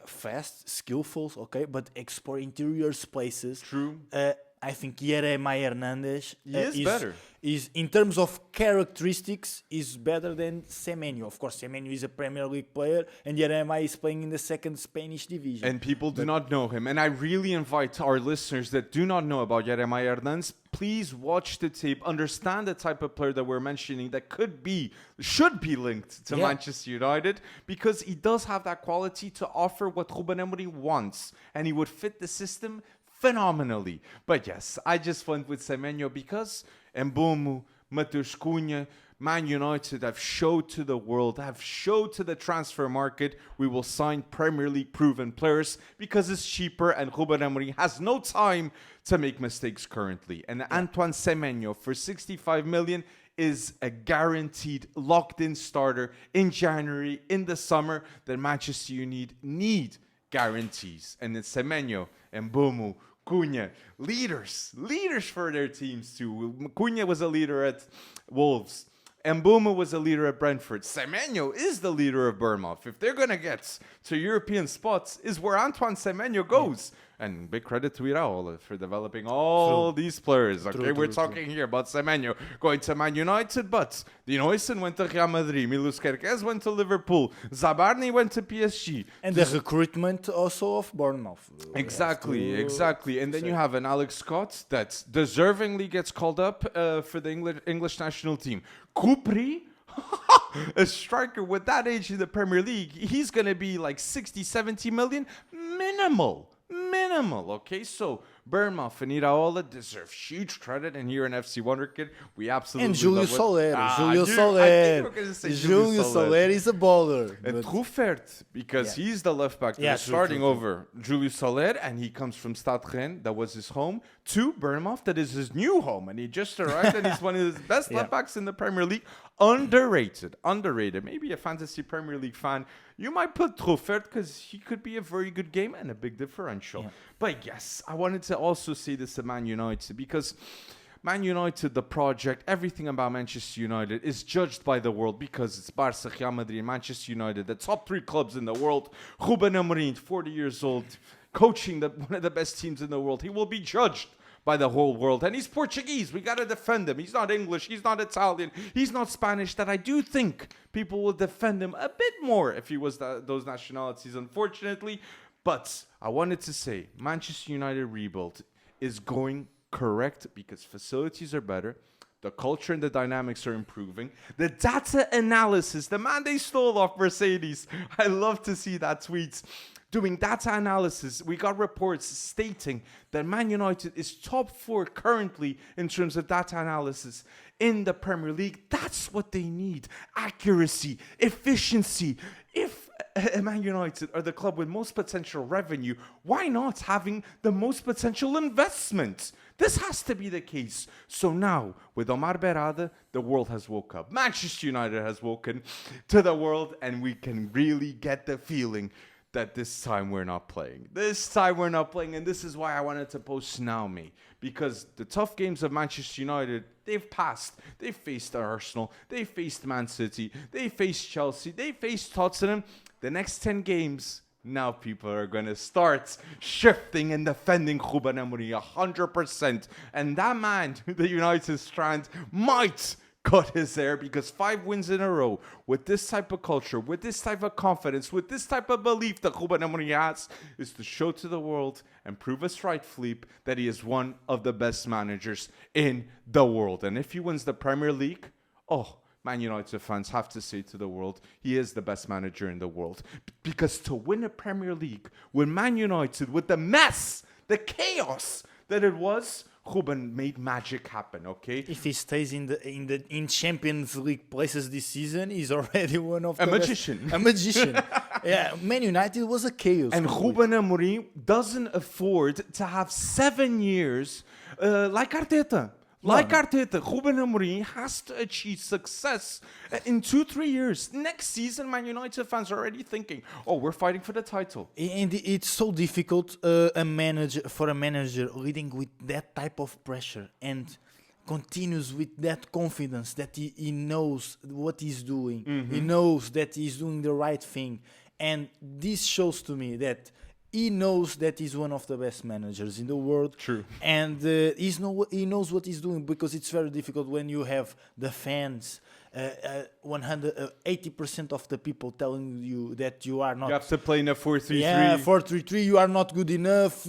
fast, skillful, okay, but explore interior spaces. True. I think Jeremiah Hernandez is better. Is in terms of characteristics is better than Semenyo. Of course, Semenyo is a Premier League player, and Jeremiah is playing in the second Spanish division. And people do not know him. And I really invite our listeners that do not know about Jeremiah Hernandez, please watch the tape, understand the type of player that we're mentioning that should be linked to Manchester United, because he does have that quality to offer what Rúben Amorim wants, and he would fit the system phenomenally. But yes, I just went with Semenyo because Mbeumo, Matheus Cunha, Man United have showed to the world, have showed to the transfer market, we will sign Premier League proven players because it's cheaper and Rúben Amorim has no time to make mistakes currently. And Antoine Semenyo for 65 million is a guaranteed locked-in starter in January, in the summer, that Manchester United need guarantees. And it's Semenyo, Mbeumo, Cunha, leaders for their teams too. Cunha was a leader at Wolves. Mbeumo was a leader at Brentford. Semenyo is the leader of Bournemouth. If they're going to get to European spots, is where Antoine Semenyo goes. And big credit to Iraola for developing all these players. Okay, we're talking here about Semenyo going to Man United, but Dean Huijsen went to Real Madrid, Milos Kerkez went to Liverpool, Zabarni went to PSG. And the recruitment also of Bournemouth. Exactly. And then you have an Alex Scott that deservingly gets called up for the English national team. Kupri, a striker with that age in the Premier League, he's going to be like 60, 70 million minimal. Okay, so Bournemouth and Iraola deserve huge credit, and here in FC Wonderkid, we absolutely and Julio Soler. Julius Soler is a baller. And Truffert, because he's the left back that is starting over Julius Soler, and he comes from Stade Rennes, that was his home, to Bournemouth, that is his new home, and he just arrived, and he's one of the best left backs in the Premier League. Underrated. Maybe a fantasy Premier League fan, you might put Truffert because he could be a very good game and a big differential. Yeah. But yes, I wanted to also say this to Man United because Man United, the project, everything about Manchester United is judged by the world because it's Barca, Real Madrid, and Manchester United, the top 3 clubs in the world. Rúben Amorim, 40 years old, coaching one of the best teams in the world. He will be judged by the whole world. And he's Portuguese. We got to defend him. He's not English. He's not Italian. He's not Spanish. That I do think people will defend him a bit more if he was those nationalities, unfortunately. But I wanted to say, Manchester United rebuild is going correct because facilities are better. The culture and the dynamics are improving. The data analysis, the man they stole off Mercedes. I love to see that tweet. Doing data analysis, we got reports stating that Man United is top 4 currently in terms of data analysis in the Premier League. That's what they need. Accuracy, efficiency. If Man United are the club with most potential revenue, why not having the most potential investment? This has to be the case. So now, with Omar Berrada, the world has woke up. Manchester United has woken to the world, and we can really get the feeling that this time we're not playing. This time we're not playing, and this is why I wanted to post now, me. Because the tough games of Manchester United, they've passed. They faced Arsenal. They faced Man City. They faced Chelsea. They faced Tottenham. The next 10 games, now people are going to start shifting and defending Rúben Amorim 100%. And that man, the United strand, might cut his hair because 5 wins in a row with this type of culture, with this type of confidence, with this type of belief that Rúben Amorim has is to show to the world and prove us right, Philippe, that he is one of the best managers in the world. And if he wins the Premier League, Man United fans have to say to the world, he is the best manager in the world. Because to win a Premier League with Man United, with the mess, the chaos that it was, Rúben made magic happen, okay? If he stays in Champions League places this season, he's already one of a magician. A magician. Yeah, Man United was a chaos. And Rúben Amorim doesn't afford to have 7 years like Arteta. Arteta, Rúben Amorim has to achieve success in 2-3 years. Next season, Man United fans are already thinking, we're fighting for the title. And it's so difficult for a manager leading with that type of pressure and continues with that confidence that he knows what he's doing. Mm-hmm. He knows that he's doing the right thing. And this shows to me that he knows that he's one of the best managers in the world. True. And he knows what he's doing, because it's very difficult when you have the fans, 80% of the people telling you that you are not... You have to play in a 4-3-3. Yeah, 4-3-3, you are not good enough.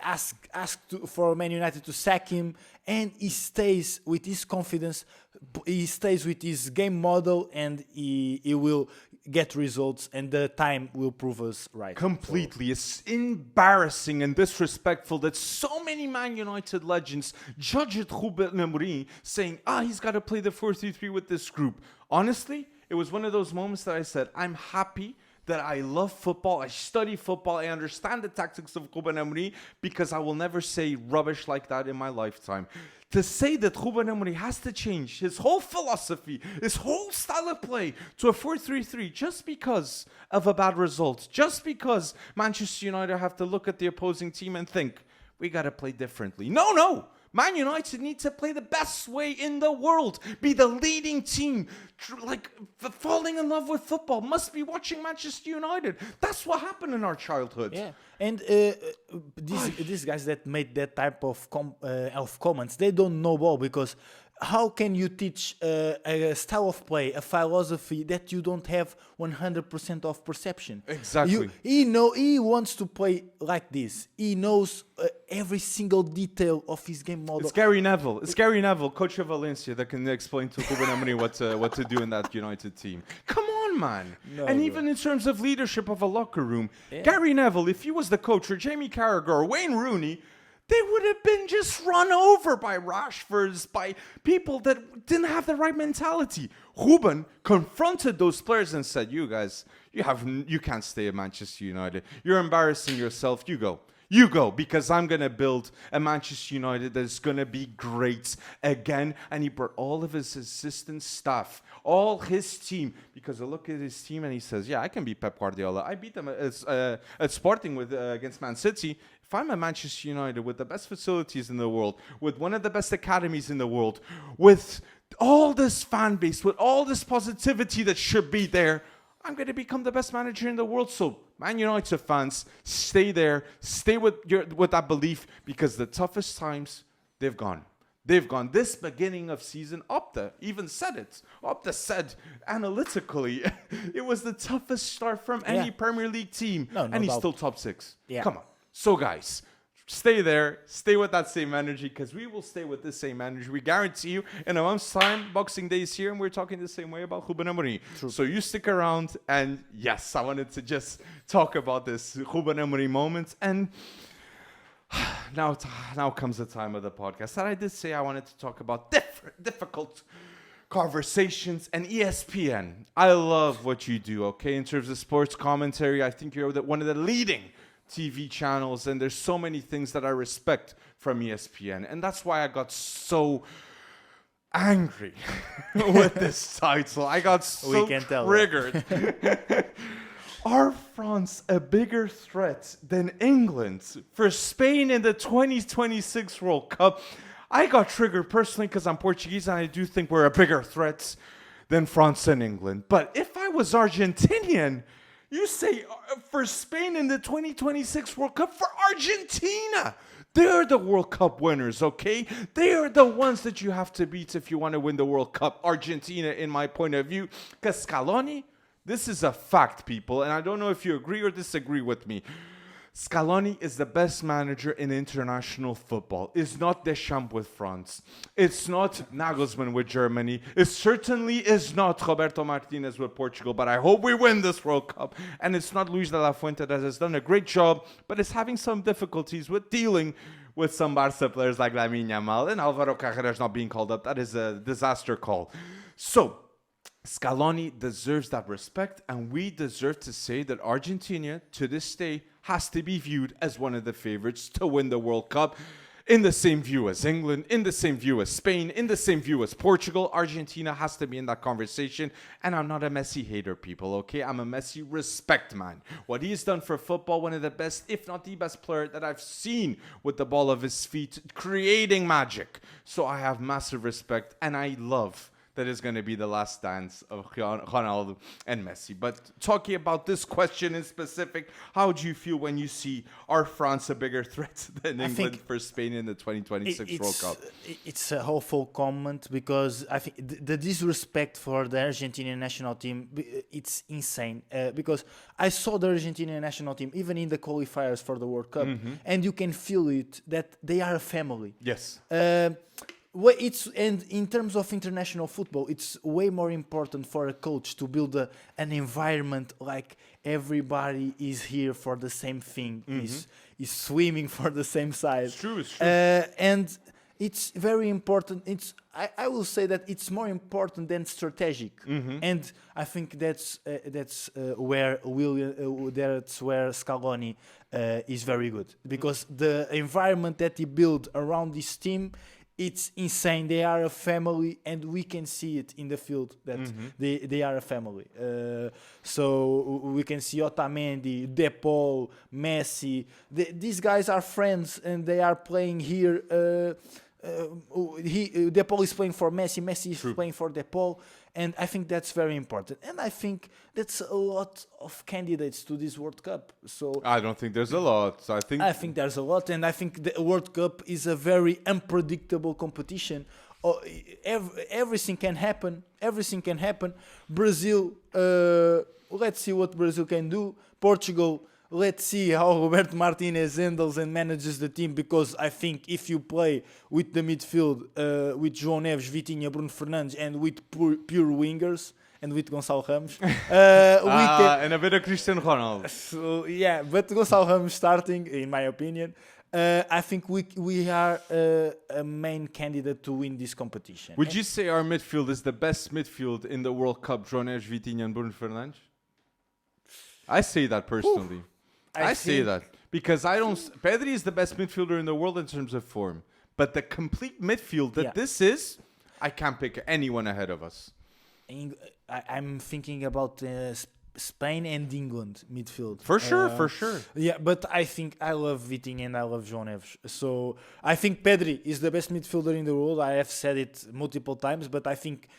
Ask for Man United to sack him. And he stays with his confidence. He stays with his game model, and he will get results, and the time will prove us right. Completely. It's embarrassing and disrespectful that so many Man United legends judged Rúben Amorim saying, he's got to play the 4-3-3 with this group. Honestly, it was one of those moments that I said, I'm happy that I love football, I study football, I understand the tactics of Rúben Amorim, because I will never say rubbish like that in my lifetime. To say that Rúben Amorim has to change his whole philosophy, his whole style of play to a 4-3-3 just because of a bad result, just because Manchester United have to look at the opposing team and think, we got to play differently. No! Man United need to play the best way in the world. Be the leading team. Falling in love with football. Must be watching Manchester United. That's what happened in our childhood. Yeah. And these guys that made that type of comments, they don't know ball, because how can you teach a style of play, a philosophy that you don't have 100% of perception? Exactly. He wants to play like this. He knows every single detail of his game model. It's Gary Neville, coach of Valencia, that can explain to Rúben Amorim what to do in that United team. Come on, man. No, and even in terms of leadership of a locker room, Gary Neville, if he was the coach, or Jamie Carragher or Wayne Rooney, they would have been just run over by Rashfords, by people that didn't have the right mentality. Rúben confronted those players and said, you guys, you can't stay at Manchester United. You're embarrassing yourself. You go, because I'm going to build a Manchester United that's going to be great again. And he brought all of his assistant staff, all his team, because I look at his team and he says, I can beat Pep Guardiola. I beat them at Sporting against Man City. If I'm at Manchester United with the best facilities in the world, with one of the best academies in the world, with all this fan base, with all this positivity that should be there, I'm going to become the best manager in the world. So, Man United fans, stay there. Stay with that belief, because the toughest times, they've gone. They've gone. This beginning of season, Opta even said it. Opta said analytically, it was the toughest start from any Premier League team. No and he's doubt. still top 6. Yeah. Come on. So, guys, stay there. Stay with that same energy, because we will stay with this same energy. We guarantee you, in a month's time, Boxing Day is here, and we're talking the same way about Rúben Amorim. So you stick around. And yes, I wanted to just talk about this Rúben Amorim moment. And now comes the time of the podcast. And I did say I wanted to talk about difficult conversations and ESPN. I love what you do, okay? In terms of sports commentary, I think you're one of the leading TV channels, and there's so many things that I respect from ESPN. And that's why I got so angry with this title. I got so triggered. Are France a bigger threat than England for Spain in the 2026 World Cup? I got triggered personally because I'm Portuguese, and I do think we're a bigger threat than France and England. But if I was Argentinian, you say for Spain in the 2026 World Cup, for Argentina. They're the World Cup winners, okay? They are the ones that you have to beat if you want to win the World Cup. Argentina, in my point of view. Because Scaloni, this is a fact, people, and I don't know if you agree or disagree with me. Scaloni is the best manager in international football. It's not Deschamps with France. It's not Nagelsmann with Germany. It certainly is not Roberto Martinez with Portugal, but I hope we win this World Cup. And it's not Luis de la Fuente that has done a great job, but is having some difficulties with dealing with some Barca players like Lamine Yamal and Alvaro Carreras not being called up. That is a disaster call. So, Scaloni deserves that respect, and we deserve to say that Argentina, to this day, has to be viewed as one of the favorites to win the World Cup. In the same view as England, in the same view as Spain, in the same view as Portugal, Argentina has to be in that conversation. And I'm not a Messi hater, people, okay? I'm a Messi respect man. What he's done for football, one of the best, if not the best player that I've seen with the ball of his feet, creating magic. So I have massive respect, and I love that is going to be the last dance of Ronaldo and Messi. But talking about this question in specific, how do you feel when you see, are France a bigger threat than England for Spain in the 2026 World Cup? It's a hopeful comment, because I think the disrespect for the Argentinian national team, it's insane. Because I saw the Argentinian national team, even in the qualifiers for the World Cup, and you can feel it, that they are a family. Yes. And in terms of international football, it's way more important for a coach to build an environment like everybody is here for the same thing, is swimming for the same side. It's true. And it's very important. I will say that it's more important than strategic, and I think that's where Scaloni is very good, because the environment that he built around this team, it's insane. They are a family, and we can see it in the field that they are a family. So we can see Otamendi, De Paul, Messi. These guys are friends, and they are playing here. De Paul is playing for Messi. Messi is playing for De Paul. And I think that's very important. And I think that's a lot of candidates to this World Cup. So I don't think there's a lot. I think there's a lot. And I think the World Cup is a very unpredictable competition. Everything can happen. Everything can happen. Brazil, let's see what Brazil can do. Portugal, let's see how Roberto Martinez handles and manages the team, because I think if you play with the midfield, with João Neves, Vitinha, Bruno Fernandes, and with pure wingers, and with Gonçalo Ramos, and a bit of Cristiano Ronaldo. So, yeah, but Gonçalo Ramos starting, in my opinion, I think we are a main candidate to win this competition. Would you say our midfield is the best midfield in the World Cup, João Neves, Vitinha, and Bruno Fernandes? I say that personally. I say that because Pedri is the best midfielder in the world in terms of form, but the complete midfield that this is, I can't pick anyone ahead of us. I'm thinking about Spain and England midfield. For sure. Yeah, but I think I love Vitinha and I love João Neves. So I think Pedri is the best midfielder in the world. I have said it multiple times, but I think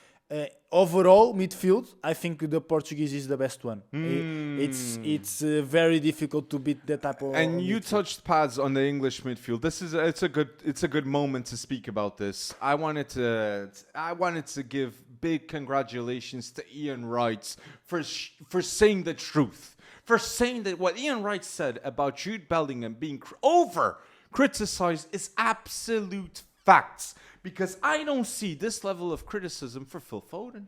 Overall midfield, I think the Portuguese is the best one. It's very difficult to beat that type of. And you midfield. touched pads on the English midfield. It's a good moment to speak about this. I wanted to give big congratulations to Ian Wright for saying the truth, for saying that what Ian Wright said about Jude Bellingham being criticized is absolute facts. Because I don't see this level of criticism for Phil Foden.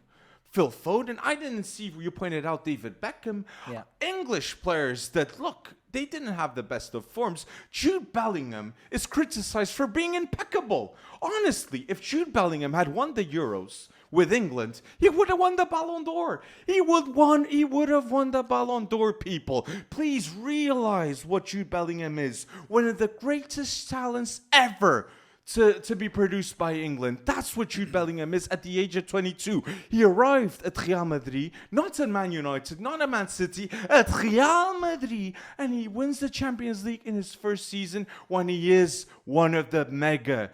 I didn't see, you pointed out David Beckham. Yeah. English players that, look, they didn't have the best of forms. Jude Bellingham is criticized for being impeccable. Honestly, if Jude Bellingham had won the Euros with England, he would have won the Ballon d'Or. He would have won the Ballon d'Or, people. Please realize what Jude Bellingham is. One of the greatest talents ever to be produced by England. That's what Jude Bellingham is at the age of 22. He arrived at Real Madrid, not at Man United, not at Man City, at Real Madrid, and he wins the Champions League in his first season when he is one of the mega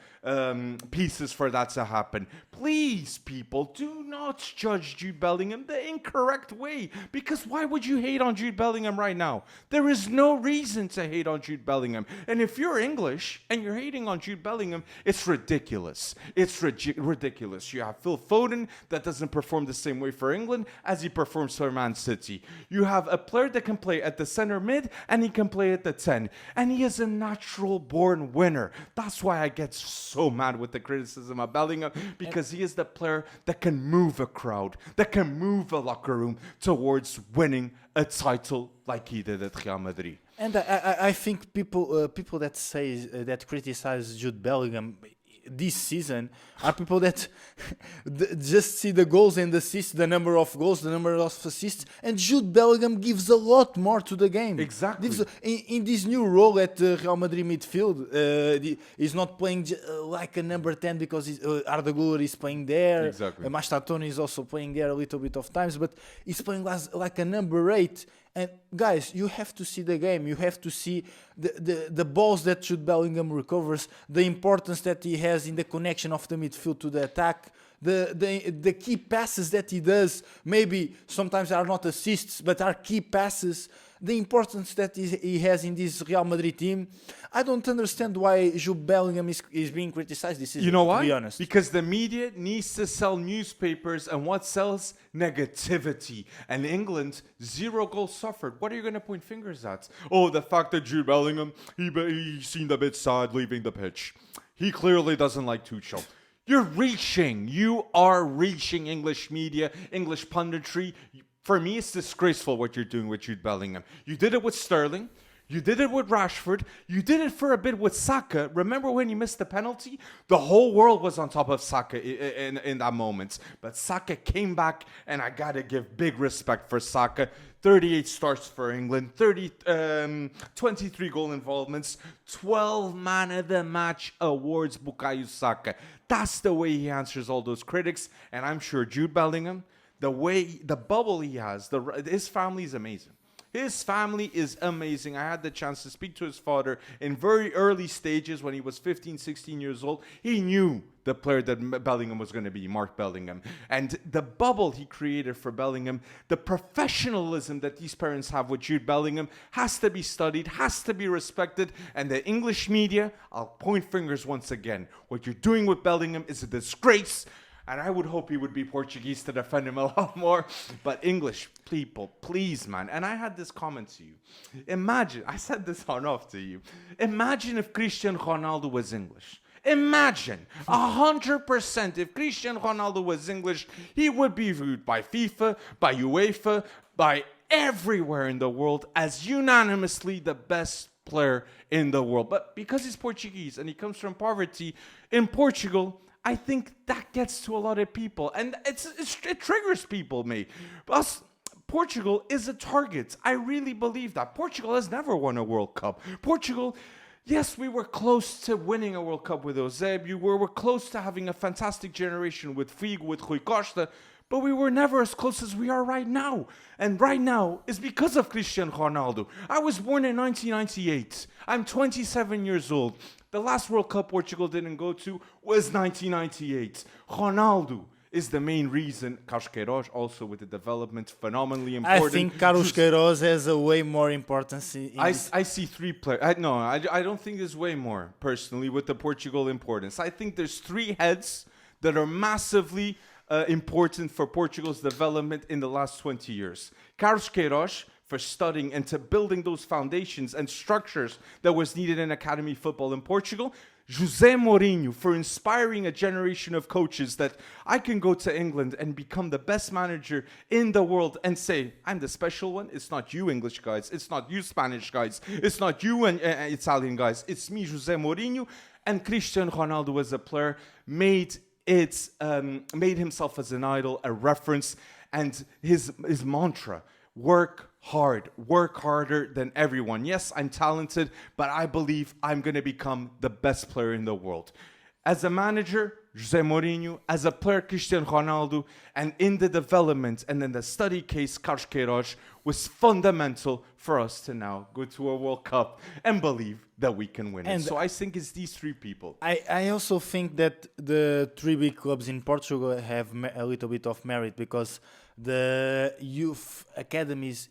pieces for that to happen. Please, people, do not judge Jude Bellingham the incorrect way, because why would you hate on Jude Bellingham right now? There is no reason to hate on Jude Bellingham. And if you're English and you're hating on Jude Bellingham, it's ridiculous. It's ridiculous. You have Phil Foden that doesn't perform the same way for England as he performs for Man City. You have a player that can play at the center mid and he can play at the 10. And he is a natural born winner. That's why I get so mad with the criticism of Bellingham, because he is the player that can move a crowd, that can move a locker room towards winning a title like he did at Real Madrid. And I think people that say that criticize Jude Bellingham this season are people that just see the goals and assists, the number of goals, the number of assists, and Jude Bellingham gives a lot more to the game. Exactly. In this new role at Real Madrid midfield, he's not playing like a number 10 because Arda Güler is playing there. Exactly. Mastatoni is also playing there a little bit of times, but he's playing like a number 8. And guys, you have to see the game. You have to see the balls that Jude Bellingham recovers, the importance that he has in the connection of the midfield to the attack, the key passes that he does. Maybe sometimes are not assists, but are key passes. The importance that he has in this Real Madrid team. I don't understand why Jude Bellingham is being criticized this season. You know why? To be honest, because the media needs to sell newspapers, and what sells? Negativity. And England, 0 goals suffered. What are you going to point fingers at? Oh, the fact that Jude Bellingham, he seemed a bit sad leaving the pitch. He clearly doesn't like Tuchel. You are reaching English media, English punditry. For me, it's disgraceful what you're doing with Jude Bellingham. You did it with Sterling. You did it with Rashford. You did it for a bit with Saka. Remember when he missed the penalty? The whole world was on top of Saka in that moment. But Saka came back, and I got to give big respect for Saka. 38 starts for England, 23 goal involvements, 12 man of the match awards, Bukayo Saka. That's the way he answers all those critics. And I'm sure Jude Bellingham, the bubble he has, his family is amazing. His family is amazing. I had the chance to speak to his father in very early stages when he was 15, 16 years old. He knew the player that Bellingham was going to be, Mark Bellingham. And the bubble he created for Bellingham, the professionalism that these parents have with Jude Bellingham has to be studied, has to be respected. And the English media, I'll point fingers once again. What you're doing with Bellingham is a disgrace. And I would hope he would be Portuguese to defend him a lot more. But English people, please, man. And I had this comment to you. Imagine, I said this on off to you. Imagine if Cristiano Ronaldo was English. Imagine 100% if Cristiano Ronaldo was English, he would be viewed by FIFA, by UEFA, by everywhere in the world as unanimously the best player in the world. But because he's Portuguese and he comes from poverty in Portugal, I think that gets to a lot of people, and it triggers people, mate. Portugal is a target. I really believe that. Portugal has never won a World Cup. Portugal, yes, we were close to winning a World Cup with Eusébio. We were close to having a fantastic generation with Figo, with Rui Costa, but we were never as close as we are right now. And right now is because of Cristiano Ronaldo. I was born in 1998. I'm 27 years old. The last World Cup Portugal didn't go to was 1998. Ronaldo is the main reason. Carlos Queiroz also with the development, phenomenally I important. think Carlos Queiroz has a way more importance in I this. see 3 players. I don't think there's way more, personally, with the Portugal importance. I think there's 3 heads that are massively important for Portugal's development in the last 20 years. Carlos Queiroz, for studying and to building those foundations and structures that was needed in academy football in Portugal. José Mourinho, for inspiring a generation of coaches that I can go to England and become the best manager in the world and say, I'm the special one. It's not you English guys. It's not you Spanish guys. It's not you and Italian guys. It's me, José Mourinho. And Cristiano Ronaldo as a player made himself as an idol, a reference, and his mantra, work hard, work harder than everyone. Yes, I'm talented, but I believe I'm going to become the best player in the world. As a manager, José Mourinho, as a player, Cristiano Ronaldo, and in the development and in the study case, Carlos Queiroz was fundamental for us to now go to a World Cup and believe that we can win it. So I think it's these 3 people. I also think that the 3 big clubs in Portugal have a little bit of merit because the youth academies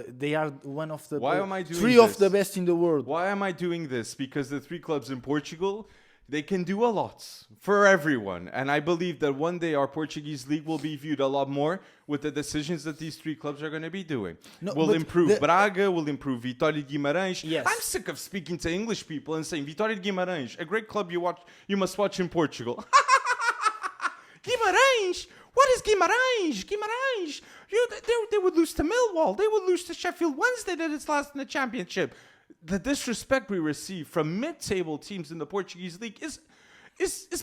they are one of the Why am I doing 3 this? of the best in the world. Why am I doing this? Because the 3 clubs in Portugal, they can do a lot for everyone. And I believe that one day our Portuguese league will be viewed a lot more with the decisions that these 3 clubs are going to be doing. We'll improve Braga, we'll improve Vitória de Guimarães. Yes. I'm sick of speaking to English people and saying, Vitória de Guimarães, a great club you must watch in Portugal. Guimarães? What is Guimarães? Guimarães? They would lose to Millwall. They would lose to Sheffield Wednesday that is last in the championship. The disrespect we receive from mid-table teams in the Portuguese league is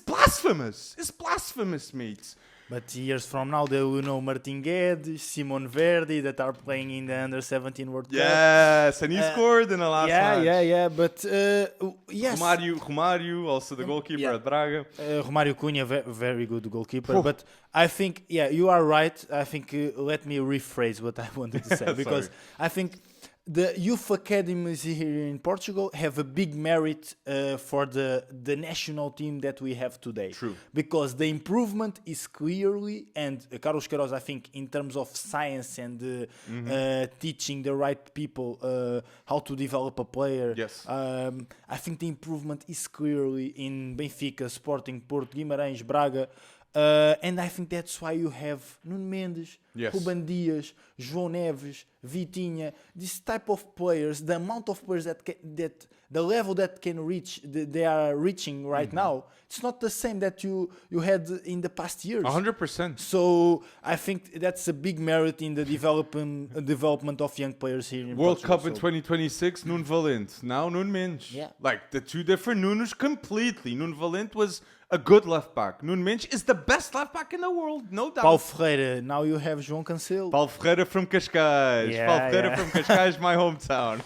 blasphemous. It's blasphemous, mates. But years from now, they will know Martin Guedes, Simon Verdi that are playing in the Under-17 World Cup. Yes, and he scored in the last match. Yeah. But yes, Romário, also the goalkeeper at Braga. Romário Cunha, very good goalkeeper. But I think, you are right. I think let me rephrase what I wanted to say because I think the youth academies here in Portugal have a big merit for the national team that we have today. True. Because the improvement is clearly, and Carlos Queiroz, I think, in terms of science and teaching the right people how to develop a player, yes. I think the improvement is clearly in Benfica, Sporting, Porto, Guimarães, Braga. And I think that's why you have Nuno Mendes, yes. Rúben Dias, João Neves, Vitinha, this type of players, the amount of players that the level that can reach, they are reaching right now, it's not the same that you had in the past years. 100%. So I think that's a big merit in the development of young players here in World Portugal. Cup in 2026, Nuno Valente. Now Nuno Mendes. Yeah. Like the 2 different Nunos completely. Nuno Valente was a good left back. Nuno Mendes is the best left back in the world, no doubt. Paulo Ferreira, now you have João Cancelo. Paulo Ferreira from Cascais. Yeah, Paulo Ferreira from Cascais, my hometown.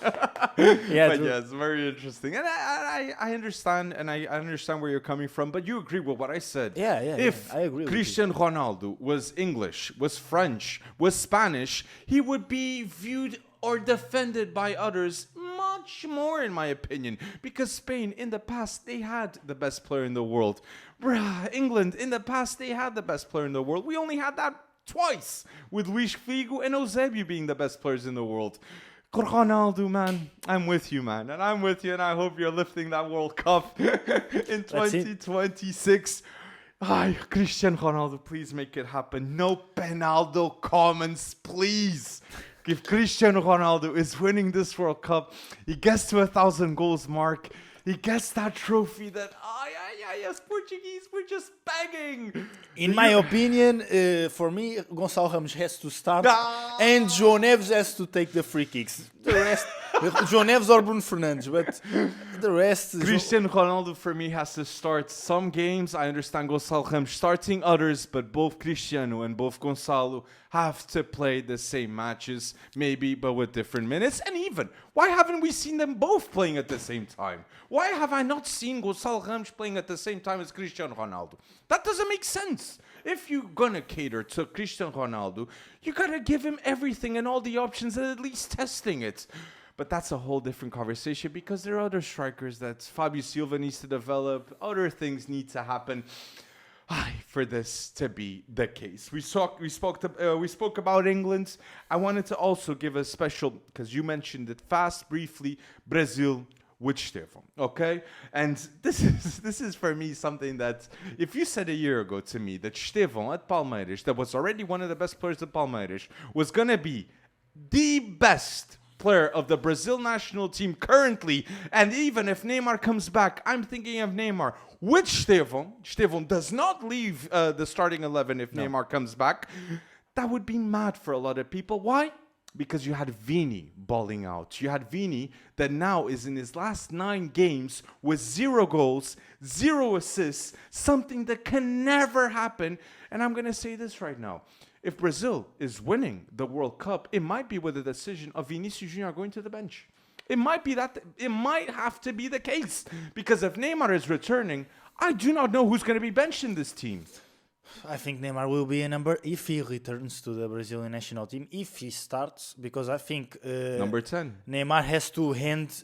Yeah, but true. yeah, it's very interesting. And I understand, and I understand where you're coming from, but you agree with what I said. Yeah, If I agree with you. Cristiano Ronaldo was English, was French, was Spanish, he would be viewed or defended by others much more, in my opinion, because Spain in the past they had the best player in the world. England in the past they had the best player in the world. We only had that twice, with Luis Figo and Eusebio being the best players in the world. Ronaldo, man, I'm with you, man, and I'm with you, and I hope you're lifting that World Cup in 2026. Ay, Cristiano Ronaldo, please make it happen. No Penaldo comments, please. If Cristiano Ronaldo is winning this World Cup, he gets to 1,000 goals mark, he gets that trophy that, yes, Portuguese, we're just begging. In my opinion, for me, Gonçalo Ramos has to start and João Neves has to take the free kicks. The rest, João Neves or Bruno Fernandes, but the rest... Cristiano Ronaldo, for me, has to start some games. I understand Gonçalo Ramos starting others, but both Cristiano and both Gonçalo have to play the same matches, maybe, but with different minutes. And even, why haven't we seen them both playing at the same time? Why have I not seen Gonçalo Ramos playing at the same time as Cristiano Ronaldo? That doesn't make sense. If you're gonna cater to Cristiano Ronaldo, you gotta give him everything and all the options and at least testing it. But that's a whole different conversation because there are other strikers that Fabio Silva needs to develop, other things need to happen. for this to be the case. We spoke about England. I wanted to also give a special, because you mentioned it briefly, Brazil with Estevão, okay? And this is for me something that, if you said a year ago to me that Estevão at Palmeiras, that was already one of the best players at Palmeiras, was going to be the best player of the Brazil national team currently, and even if Neymar comes back, I'm thinking of Neymar with Estevão. Estevão does not leave the starting 11 if Neymar comes back. That would be mad for a lot of people. Why? Because you had Vini balling out. You had Vini that now is in his last 9 games with 0 goals, 0 assists, something that can never happen. And I'm going to say this right now. If Brazil is winning the World Cup, it might be with the decision of Vinicius Junior going to the bench. It might be that. It might have to be the case. Because if Neymar is returning, I do not know who's going to be benched in this team. I think Neymar will be a number if he returns to the Brazilian national team, if he starts, because I think number 10. Neymar has to hand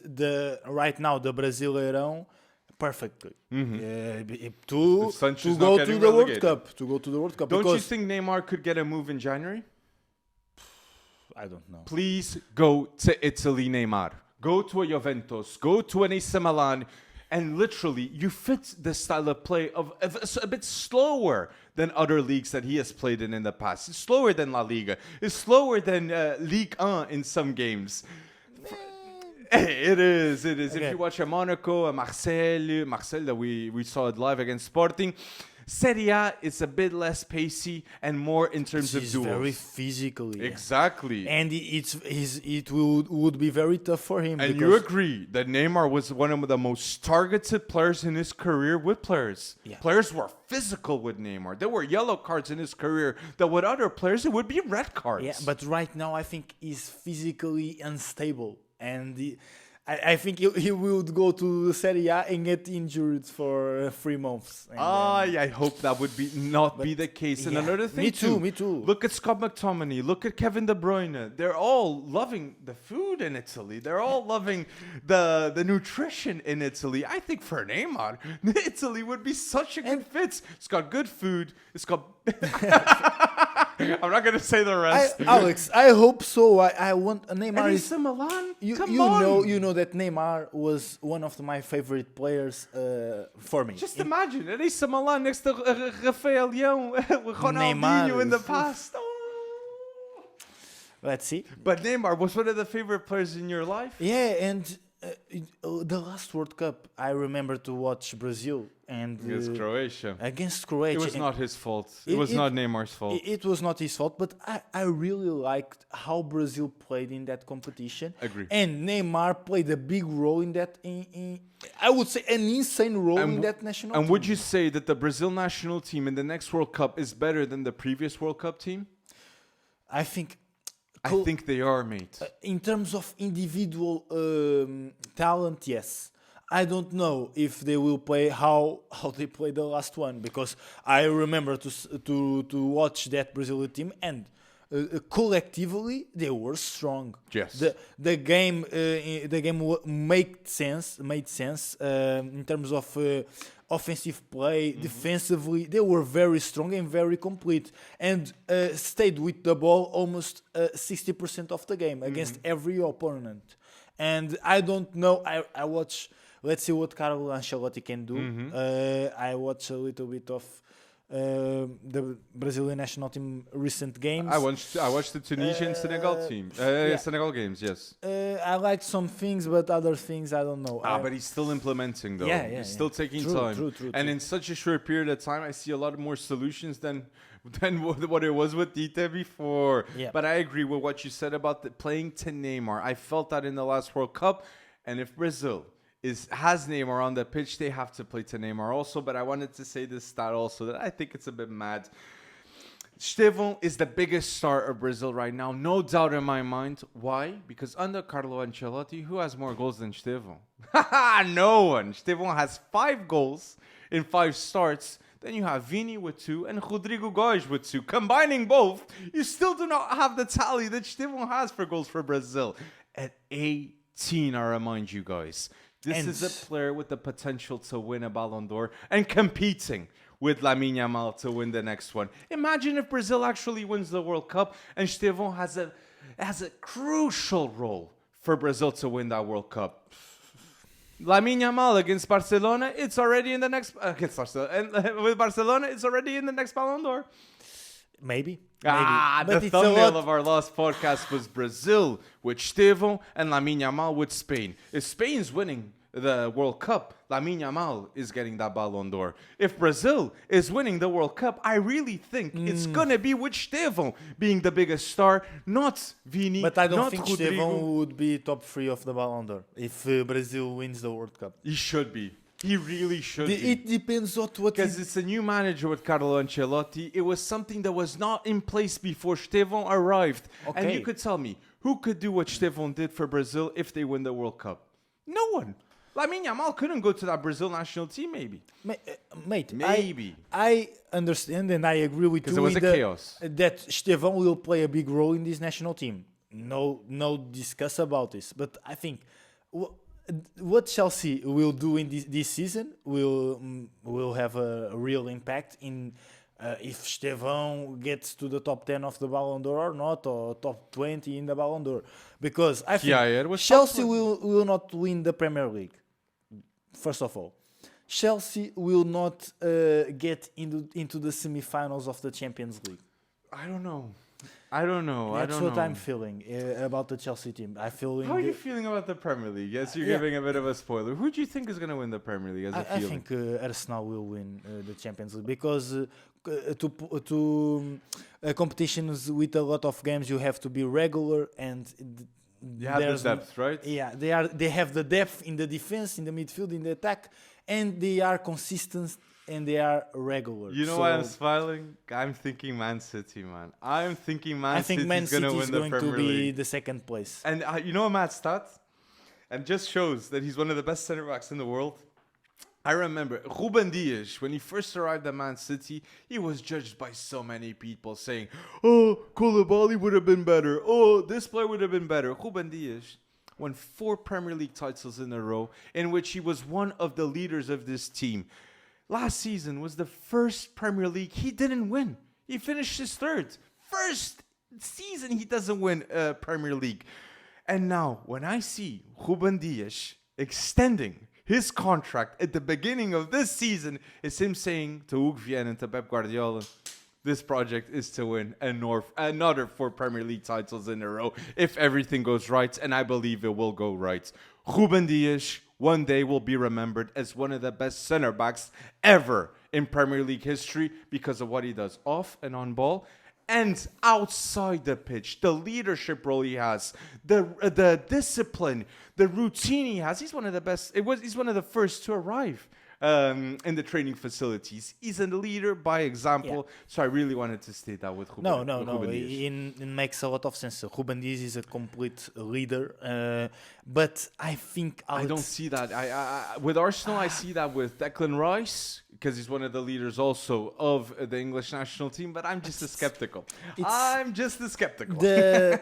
right now the Brasileirão perfectly to go to the World Cup. To go to the World Cup. Don't you think Neymar could get a move in January? I don't know. Please go to Italy, Neymar. Go to a Juventus. Go to an AC Milan. And literally, you fit the style of play of a bit slower than other leagues that he has played in the past. It's slower than La Liga. It's slower than Ligue 1 in some games. It is. Okay. If you watch a Monaco, a Marseille that we saw it live against Sporting, Serie A is a bit less pacey and more in terms of duels. Very physically. Exactly. And it would be very tough for him. And you agree that Neymar was one of the most targeted players in his career with players. Yeah. Players were physical with Neymar. There were yellow cards in his career that with other players, it would be red cards. Yeah, but right now I think he's physically unstable. And I think he would go to Serie A and get injured for 3 months. I hope that would not be the case. And another thing me too. Look at Scott McTominay. Look at Kevin De Bruyne. They're all loving the food in Italy. They're all loving the nutrition in Italy. I think for Neymar, Italy would be such a good fit. It's got good food. It's got... I'm not going to say the rest. Alex, I hope so. I want Neymar. AC Milan? You know that Neymar was one of my favorite players for me. Just imagine, AC Milan next to Rafael Leão, Ronaldinho in the past. Oh. Let's see. But Neymar was one of the favorite players in your life? Yeah, and the last World Cup, I remember to watch Brazil and against Croatia. It was not his fault. It was not Neymar's fault. It was not his fault, but I really liked how Brazil played in that competition. Agree. And Neymar played a big role in that. I would say an insane role in that national team. And would you say that the Brazil national team in the next World Cup is better than the previous World Cup team? I think they are, mate. In terms of individual talent, yes. I don't know if they will play how they played the last one, because I remember to watch that Brazilian team, and collectively they were strong. Yes. The game made sense in terms of offensive play, defensively. They were very strong and very complete, and stayed with the ball almost 60% of the game against every opponent. And I don't know. I watch. Let's see what Carlo Ancelotti can do. I watch a little bit of the Brazilian national team recent games. I watched the Tunisian Senegal team. Senegal games, yes. I like some things, but other things I don't know. But he's still implementing though. He's still taking time. True. In such a short period of time, I see a lot more solutions than what it was with Tite before. Yeah. But I agree with what you said about playing to Neymar. I felt that in the last World Cup, and if Brazil has Neymar on the pitch, they have to play to Neymar also. But I wanted to say this stat also that I think it's a bit mad. Estevão is the biggest star of Brazil right now, no doubt in my mind. Why? Because under Carlo Ancelotti, who has more goals than Estevão? No one. Estevão has 5 goals in 5 starts. Then you have Vini with 2 and Rodrigo Goes with 2. Combining both, you still do not have the tally that Estevão has for goals for Brazil. At 18, I remind you guys. This is a player with the potential to win a Ballon d'Or and competing with Lamine Yamal to win the next one. Imagine if Brazil actually wins the World Cup and Estevão has a crucial role for Brazil to win that World Cup. Lamine Yamal against Barcelona, it's already in the next against Barcelona, and with Barcelona, it's already in the next Ballon d'Or. Maybe. But the thumbnail of our last podcast was Brazil with Estevão and Lamine Yamal with Spain. If Spain's winning the World Cup, Lamine Yamal is getting that Ballon d'Or. If Brazil is winning the World Cup, I really think it's gonna be with Estevão being the biggest star, not Vini, But I don't not think Rodrigo. Estevão would be top 3 of the Ballon d'Or if Brazil wins the World Cup. He should be. He really should be. It depends on what Because it's a new manager with Carlo Ancelotti. It was something that was not in place before Estevão arrived. And Okay. you could tell me, who could do what Estevão did for Brazil if they win the World Cup? No one. Lamine Yamal couldn't go to that Brazil national team, maybe. Mate, Maybe. I understand and I agree with you Because it was a chaos. that Estevão will play a big role in this national team. No discuss about this. But I think what Chelsea will do in this season will have a real impact in if Estevão gets to the top 10 of the Ballon d'Or or not, or top 20 in the Ballon d'Or. Because I Kier think was Chelsea top will not win the Premier League. First of all, Chelsea will not get into the semi-finals of the Champions League. I don't know. That's what I'm feeling about the Chelsea team. I feel. How are you feeling about the Premier League? Yes, you're giving a bit of a spoiler. Who do you think is going to win the Premier League as a I feeling? think Arsenal will win the Champions League because to competitions with a lot of games you have to be regular and You have the there's depth, right? Yeah, they have the depth in the defense, in the midfield, in the attack, and they are consistent and they are regular. You know why I'm smiling? I'm thinking Man City, man. I'm thinking Man City Man is going to City win is the going Premier to be League. the second place. And you know a mad stat? And just shows that he's one of the best center backs in the world. I remember Rúben Dias, when he first arrived at Man City, he was judged by so many people saying, oh, Koulibaly would have been better. Oh, this player would have been better. Rúben Dias won 4 Premier League titles in a row, in which he was one of the leaders of this team. Last season was the first Premier League he didn't win. He finished his 3rd. First season he doesn't win Premier League. And now, when I see Rúben Dias extending his contract at the beginning of this season, it's him saying to Hugo Viana and to Pep Guardiola, this project is to win another 4 Premier League titles in a row if everything goes right, and I believe it will go right. Rúben Dias one day will be remembered as one of the best center backs ever in Premier League history because of what he does off and on ball and outside the pitch, the leadership role he has, the discipline, the routine he has. He's one of the best. He's one of the first to arrive in the training facilities. He's a leader by example. Yeah. So I really wanted to state that with Rúben. No. It makes a lot of sense. Rúben Dias is a complete leader, but I think I don't see that. I with Arsenal, I see that with Declan Rice because he's one of the leaders also of the English national team. But I'm just as skeptical. The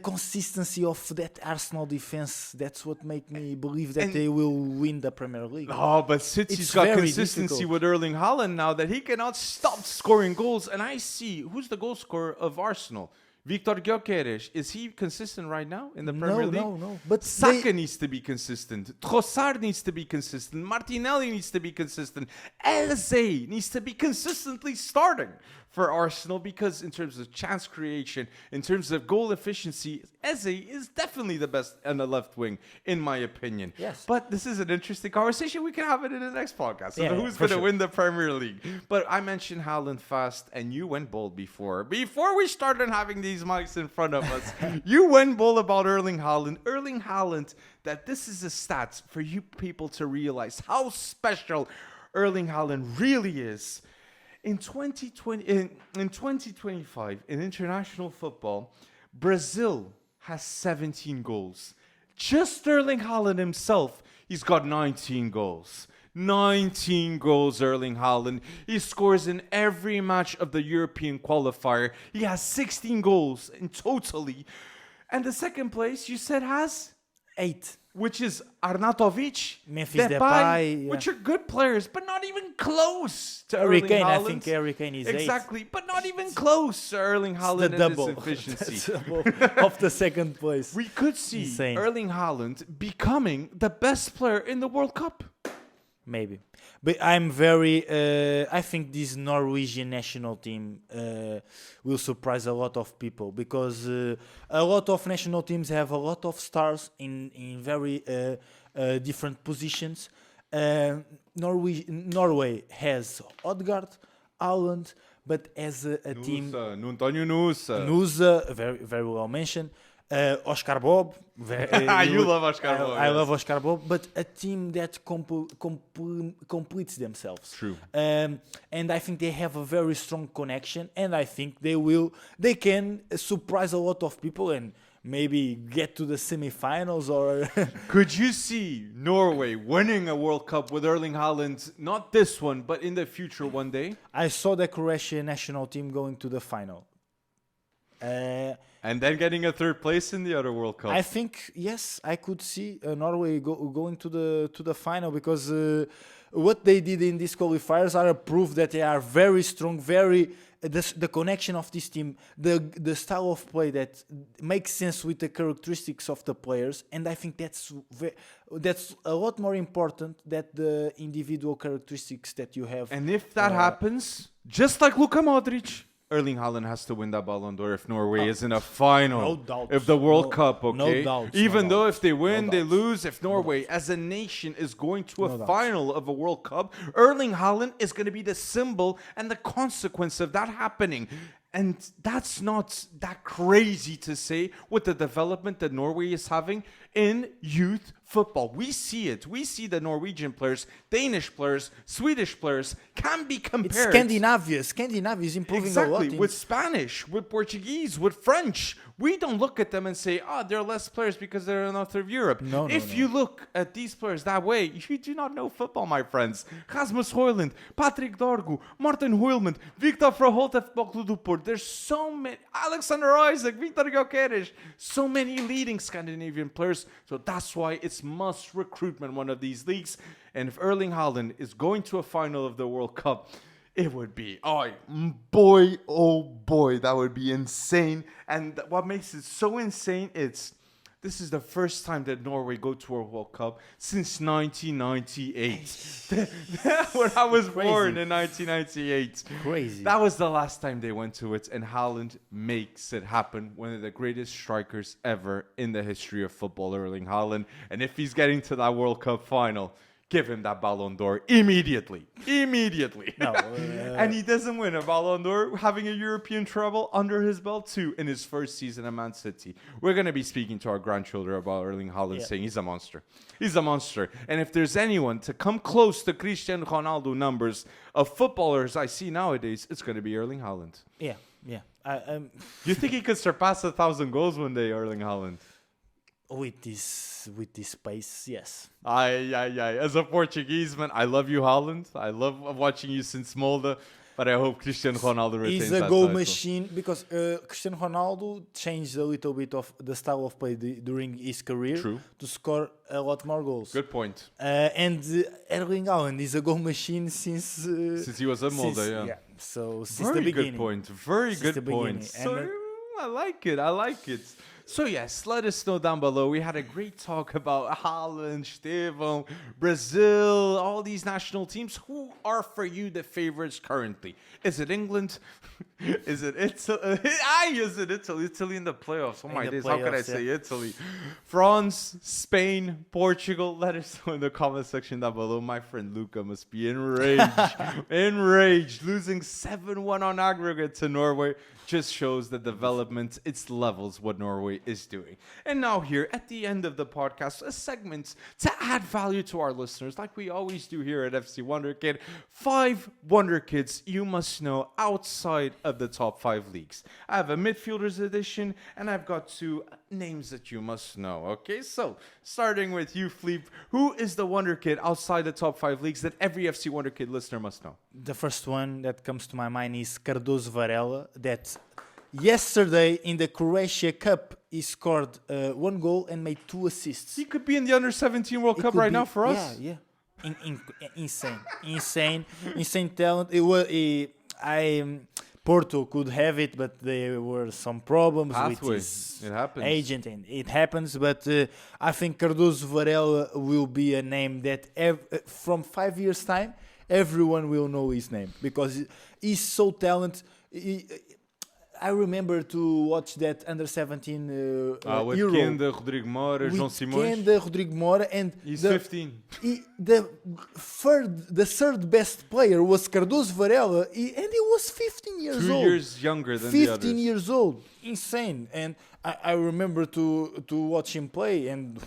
consistency of that Arsenal defense. That's what made me believe that they will win the Premier League. Oh, but City's got consistency with Erling Haaland now that he cannot stop scoring goals. And I see who's the goal scorer of Arsenal. Victor Gyökeres, is he consistent right now in the Premier League? No. But Saka needs to be consistent. Trossard needs to be consistent. Martinelli needs to be consistent. Eze needs to be consistently starting for Arsenal because in terms of chance creation, in terms of goal efficiency, Eze is definitely the best on the left wing, in my opinion. Yes. But this is an interesting conversation. We can have it in the next podcast. So who's going to win the Premier League? But I mentioned Haaland fast, and you went bold before. Before we started having these mics in front of us, you went bold about Erling Haaland. Erling Haaland, that this is a stat for you people to realize how special Erling Haaland really is. In 2025, in international football, Brazil has 17 goals. Just Erling Haaland himself, he's got 19 goals. 19 goals, Erling Haaland. He scores in every match of the European qualifier. He has 16 goals in totally. And the second place, you said, has? 8. which is Arnautovic, Memphis Depay, which are good players, but not even close to Harry Erling Kane. Haaland. I think Harry Kane is exactly, but not even close to Erling Haaland the and double. his efficiency. That's double of the second place. We could see Insane. Erling Haaland becoming the best player in the World Cup. Maybe. But I'm very... I think this Norwegian national team will surprise a lot of people because a lot of national teams have a lot of stars in very different positions. Norway has Odegaard, Haaland, but as a team... Antonio Nusa. Nusa, very, very well mentioned. Oscar Bob. You love Oscar Bob. I love Oscar Bob, but a team that completes themselves. True. And I think they have a very strong connection, and I think they can surprise a lot of people and maybe get to the semifinals or... Could you see Norway winning a World Cup with Erling Haaland, not this one, but in the future one day? I saw the Croatian national team going to the final. And then getting a third place in the other World Cup. I think, yes, I could see Norway going to the final because what they did in these qualifiers are a proof that they are very strong, the connection of this team, the style of play that makes sense with the characteristics of the players, and I think that's a lot more important than the individual characteristics that you have. And if that happens, just like Luka Modric, Erling Haaland has to win that Ballon d'Or if Norway is in a final. No doubt. If the World Cup, okay? No doubt. Even though if they win, No they doubts. lose. If Norway as a nation is going to a No doubts. final of a World Cup, Erling Haaland is going to be the symbol and the consequence of that happening. And that's not that crazy to say with the development that Norway is having in youth football. We see it. We see the Norwegian players, Danish players, Swedish players can be compared. It's Scandinavia. Scandinavia is improving a lot. Exactly. With Spanish, with Portuguese, with French. We don't look at them and say, they're less players because they're in North of Europe. No, if you look at these players that way, you do not know football, my friends. Rasmus Højlund, Patrick Dorgu, Martin Højlund, Victor Verholt at Football Club do Porto. There's so many. Alexander Isaac, Victor Gyökeres. So many leading Scandinavian players. So that's why it's must recruitment one of these leagues. And if Erling Haaland is going to a final of the World Cup, it would be, oh boy, that would be insane. And what makes it so insane, this is the first time that Norway go to a World Cup since 1998. When I was born in 1998. Crazy. That was the last time they went to it, and Haaland makes it happen. One of the greatest strikers ever in the history of football, Erling Haaland. And if he's getting to that World Cup final, give him that Ballon d'Or immediately. No, and he doesn't win a Ballon d'Or, having a European treble under his belt too in his first season at Man City. We're going to be speaking to our grandchildren about Erling Haaland, saying he's a monster. He's a monster. And if there's anyone to come close to Cristiano Ronaldo numbers of footballers I see nowadays, it's going to be Erling Haaland. Yeah. Do you think he could surpass 1,000 goals one day, Erling Haaland? With this pace, yes. As a Portuguese man, I love you, Haaland. I love watching you since Molde, but I hope Cristiano Ronaldo retains He's that a goal title. machine because Cristiano Ronaldo changed a little bit of the style of play during his career to score a lot more goals. Good point. And Erling Haaland is a goal machine since he was a Molde, yeah. So since Very the beginning. good point. Very Since the good point. beginning. So, I like it. So yes, let us know down below. We had a great talk about Haaland, Estevão, Brazil, all these national teams. Who are for you the favorites currently? Is it England? Is it Italy? Is it Italy? Italy in the playoffs. Oh my days, how could I say Italy? France, Spain, Portugal. Let us know in the comment section down below. My friend Luca must be enraged. Losing 7-1 on aggregate to Norway just shows the development, its levels, what Norway is doing. And now here, at the end of the podcast, a segment to add value to our listeners, like we always do here at FC Wonderkid. 5 Wonderkids you must know outside of the top 5 leagues. I have a midfielders edition, and I've got 2 names that you must know. Okay, so starting with you, Fleep, who is the Wonderkid outside the top 5 leagues that every FC Wonderkid listener must know? The first one that comes to my mind is Cardoso Varela, that yesterday in the Croatia Cup he scored 1 goal and made 2 assists. He could be in the Under-17 World It Cup could right be- now for us. Yeah. Insane talent. It was. Porto could have it, but there were some problems with Pathway. his It happens. agent, and it happens. But I think Cardoso Varela will be a name that from 5 years' time, everyone will know his name because he's so talented. I remember to watch that Under-17 With Euro. Kenda, Rodrigo Moura, João With Simões. Kenda, Rodrigo Moura, and He's the 15. the third best player was Cardoso Varela, and he was 15 years 2 old. years younger than the 15 others. years old, insane. And I remember to watch him play and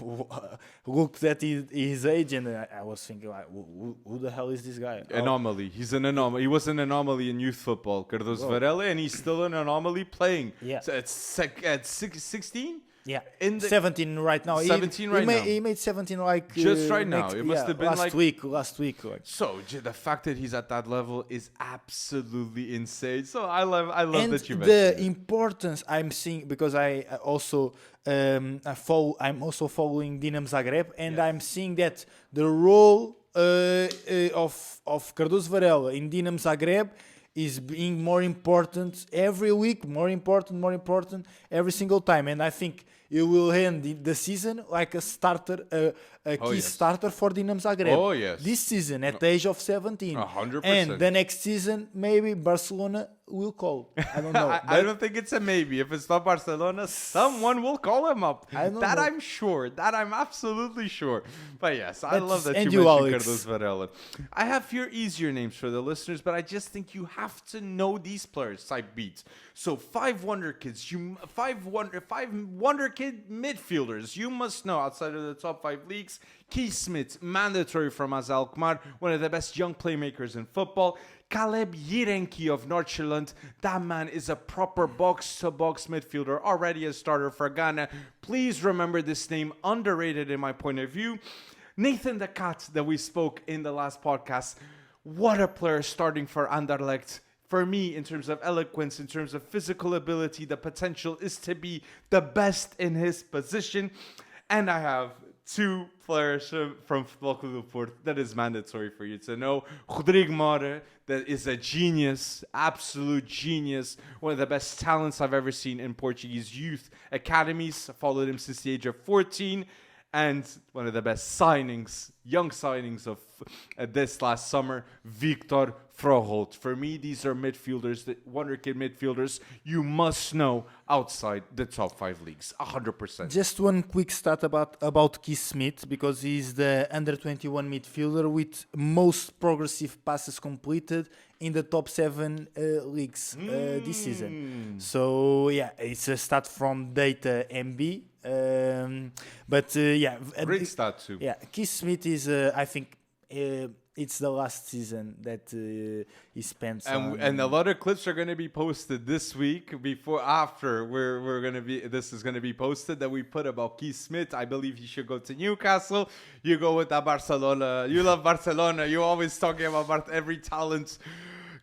looked at his age, and I was thinking, like, who the hell is this guy? Anomaly. He's an anomaly. He was an anomaly in youth football, Cardoso Varela, and he's still an anomaly playing. Yeah. So at 16? Yeah, In the- 17 right now. 17 right now. He made 17 like Just right now. It must have been last like- last week. Like. So the fact that he's at that level is absolutely insane. So I love And that you the mentioned it. importance I'm seeing, because I'm also following Dinamo Zagreb, and I'm seeing that the role of Cardoso Varela in Dinamo Zagreb is being more important every week, more important every single time. And I think it will end the season like a starter, a key yes. starter for Dinamo Zagreb. Oh, yes. This season at the age of 17. 100%. And the next season, maybe Barcelona will call. I don't know. I don't think it's a maybe. If it's not Barcelona, someone will call him up. I don't That know. I'm sure. That I'm absolutely sure. But yes, I That's- love that and you you, mentioned Alex. Cardoso Varela. I have few easier names for the listeners, but I just think you have to know these players type beats. So 5 Wonderkids, five Wonderkid midfielders you must know outside of the top 5 leagues. Keith Smith, mandatory from AZ Alkmaar, one of the best young playmakers in football. Caleb Jirenki of Nordsjælland. That man is a proper box-to-box midfielder, already a starter for Ghana. Please remember this name, underrated in my point of view. Nathan de Cat, that we spoke in the last podcast. What a player starting for Anderlecht. For me, in terms of eloquence, in terms of physical ability, the potential is to be the best in his position. And I have 2 players from Futebol Clube do Porto that is mandatory for you to know. Rodrigo Moura, that is a genius, absolute genius, one of the best talents I've ever seen in Portuguese youth academies. I followed him since the age of 14. And one of the best signings, young signings of this last summer, Victor Parrott. For me, these are midfielders, the Wonderkid midfielders you must know outside the top 5 leagues, 100%. Just one quick stat about Keith Smith, because he's the under-21 midfielder with most progressive passes completed in the top 7 leagues this season. So yeah, it's a stat from Data MB. Great stat too. Yeah, Keith Smith is, I think, it's the last season that he spent. And a lot of clips are going to be posted this week. After this is going to be posted that we put about Keith Smith. I believe he should go to Newcastle. You go with that Barcelona. You love Barcelona. You always talking about every talent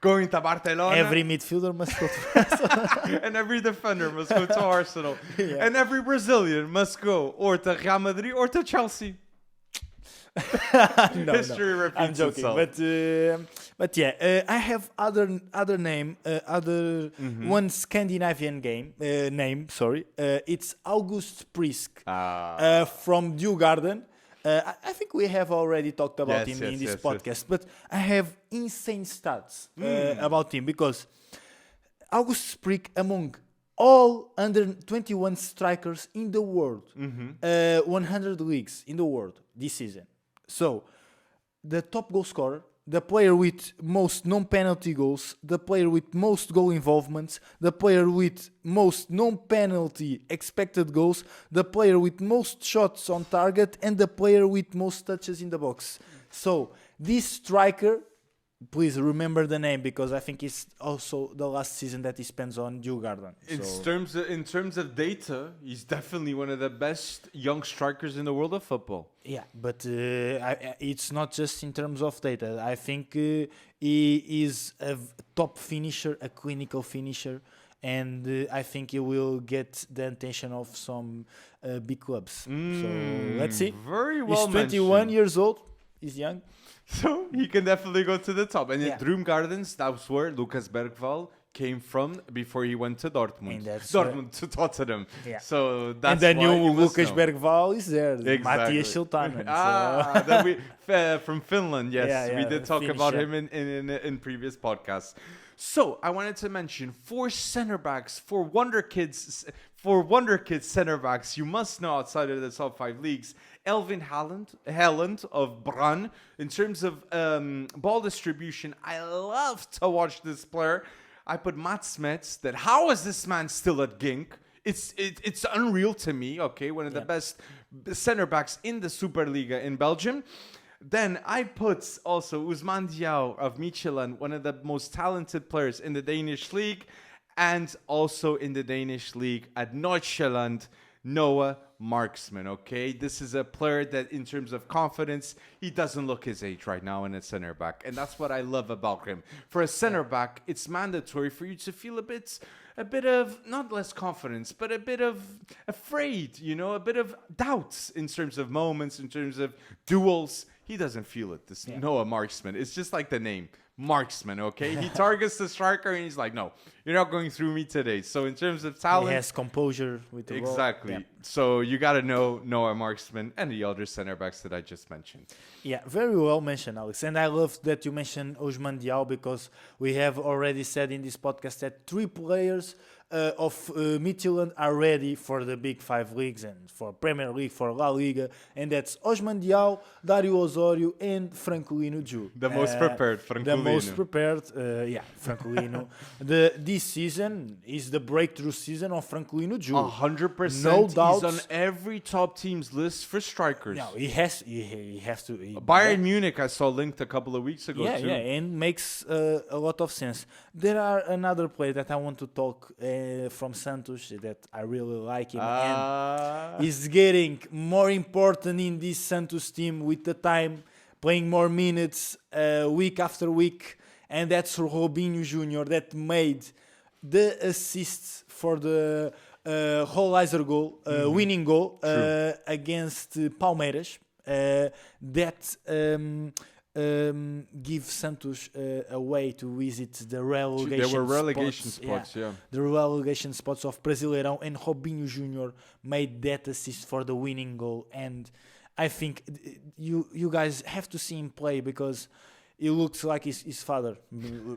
going to Barcelona. Every midfielder must go to Barcelona. And every defender must go to Arsenal. Yeah. And every Brazilian must go or to Real Madrid or to Chelsea. No, History repeats I'm joking, itself. but yeah, I have other one Scandinavian name. Sorry, it's August Prisk from Djurgården. I think we have already talked about him in this podcast, but I have insane stats about him, because August Prisk, among all under 21 strikers in the world, 100 leagues in the world this season. So, the top goal scorer, the player with most non-penalty goals, the player with most goal involvements, the player with most non-penalty expected goals, the player with most shots on target, and the player with most touches in the box. So, this striker, please remember the name, because I think it's also the last season that he spends on Djurgården. In terms of data, he's definitely one of the best young strikers in the world of football. Yeah, but it's not just in terms of data. I think he is a top finisher, a clinical finisher, and I think he will get the attention of some big clubs. So let's see. Very well He's 21 mentioned. years old. He's young. So he can definitely go to the top. And in Yeah. Droom Gardens, that's where Lucas Bergvall came from before he went to Dortmund. And that's Dortmund to Tottenham. Yeah. So that's And then why you must Lucas know. Bergvall is there. Exactly. Matthias Schultanen. That we from Finland. Yes, Yeah, we yeah, did talk Finnish, about yeah. him in previous podcasts. So I wanted to mention 4 center backs for Wonderkids. For Wonderkids center backs, you must know outside of the top 5 leagues, Erling Haaland of Brann. In terms of ball distribution, I love to watch this player. I put Mats Smets. That how is this man still at Genk? It's unreal to me. Okay, one of the best center backs in the Superliga in Belgium. Then I put also Ousmane Diaw of Michelin, one of the most talented players in the Danish league, and also in the Danish league at Nordsjælland, Noah Marksman. Okay, this is a player that, in terms of confidence, he doesn't look his age right now in a center back, and that's what I love about him. For a center back, it's mandatory for you to feel a bit of not less confidence, but a bit of afraid, a bit of doubts in terms of moments, in terms of duels. He doesn't feel it. This Noah Marksman. It's just like the name. Marksman, okay? He targets the striker and he's like, no, you're not going through me today. So in terms of talent... He has composure with the ball. Exactly. Yeah. So you got to know Noah Marksman and the other center backs that I just mentioned. Yeah, very well mentioned, Alex. And I love that you mentioned Ousmane Diaw, because we have already said in this podcast that 3 players of Midtjylland are ready for the big 5 leagues and for Premier League, for La Liga. And that's Ousmane Diaw, Dario Osorio, and Francolino Ju. The most prepared, Francolino. The most prepared, Francolino. This season is the breakthrough season of Francolino Ju. 100%. No doubt. He's on every top team's list for strikers. No, he has to. Bayern Munich, I saw linked a couple of weeks ago too. Yeah, and makes a lot of sense. There are another player that I want to talk from Santos that I really like him, and he's getting more important in this Santos team with the time, playing more minutes week after week, and that's Robinho Jr. that made the assists for the Hollizer goal, winning goal against Palmeiras. Give Santos a way to visit the relegation spots. There were relegation spots, yeah. The relegation spots of Brasileirão, and Robinho Jr. made that assist for the winning goal. And I think you guys have to see him play, because he looks like his father,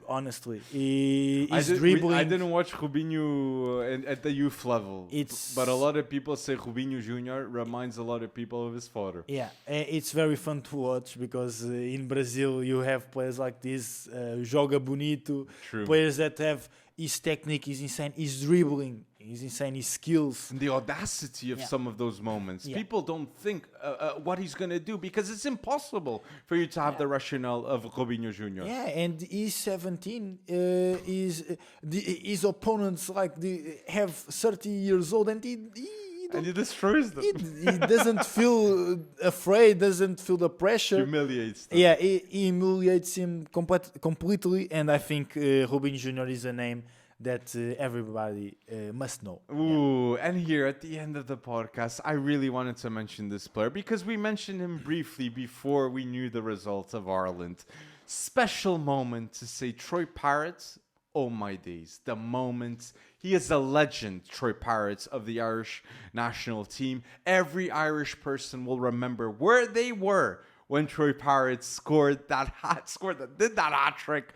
honestly. He's dribbling. I didn't watch Rubinho at the youth level. But a lot of people say Rubinho Jr. reminds a lot of people of his father. Yeah, it's very fun to watch, because in Brazil you have players like this, joga bonito, players that have his technique is insane, his dribbling is insane, his skills. And the audacity of some of those moments. Yeah. People don't think what he's going to do, because it's impossible for you to have the rationale of Robinho Jr. Yeah, and he's 17. His opponents have 30 years old, and he destroys them. He doesn't feel afraid, doesn't feel the pressure. Humiliates them. Yeah, he humiliates him completely, and I think Rubinho Jr. is a name that everybody must know. Ooh, and here at the end of the podcast, I really wanted to mention this player, because we mentioned him briefly before we knew the results of Ireland. Special moment to say Troy Parrott. Oh my days, the moment. He is a legend, Troy Parrott, of the Irish national team. Every Irish person will remember where they were when Troy Parrott did that hat trick.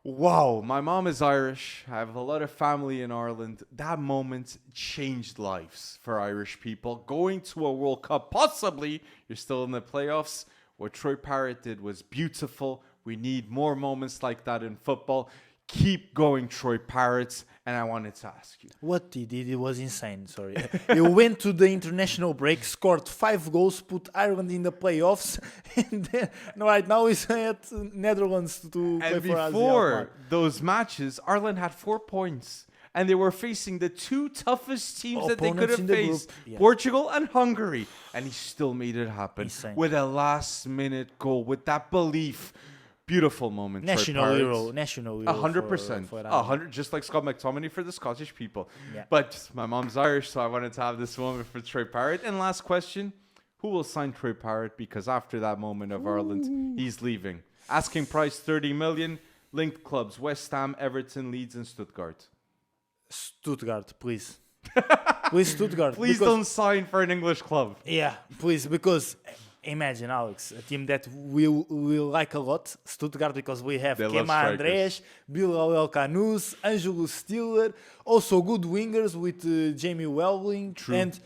Wow, my mom is Irish. I have a lot of family in Ireland. That moment changed lives for Irish people. Going to a World Cup, possibly, you're still in the playoffs. What Troy Parrott did was beautiful. We need more moments like that in football. Keep going, Troy Parrott. And I wanted to ask you. What he did, it was insane, sorry. He went to the international break, scored 5 goals, put Ireland in the playoffs, and then right now he's at Netherlands to play for us. And before those matches, Ireland had 4 points. And they were facing the 2 toughest teams that they could have faced, Portugal and Hungary. And he still made it happen with a last-minute goal, with that belief. Beautiful moment. National Troy hero. Parrott. National hero. 100%. For 100, just like Scott McTominay for the Scottish people. Yeah. But my mom's Irish, so I wanted to have this moment for Troy Parrott. And last question, who will sign Troy Parrott? Because after that moment of Ireland, he's leaving. Asking price 30 million. Linked clubs, West Ham, Everton, Leeds and Stuttgart. Stuttgart, please. Please, Stuttgart. Please don't sign for an English club. Yeah, please, because imagine, Alex, a team that we like a lot, Stuttgart, because we have They love Kema strikers. Andrés, Bilal El Canus, Angelo Stiller, also good wingers with Jamie Welling, True. and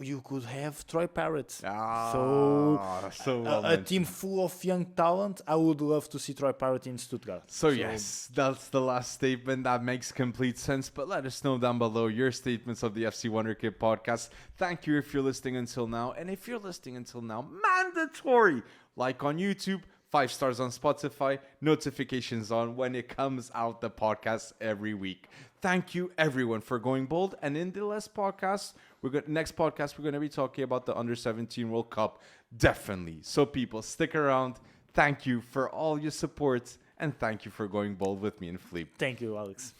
you could have Troy Parrott. So well A team full of young talent. I would love to see Troy Parrott in Stuttgart. So yes, that's the last statement. That makes complete sense. But let us know down below your statements of the FC Wonderkid podcast. Thank you if you're listening until now. And if you're listening until now, mandatory like on YouTube, 5 stars on Spotify, notifications on when it comes out the podcast every week. Thank you everyone for going bold. And in the next podcast, we're going to be talking about the Under-17 World Cup. Definitely. So people, stick around. Thank you for all your support. And thank you for going bold with me and Fleep. Thank you, Alex.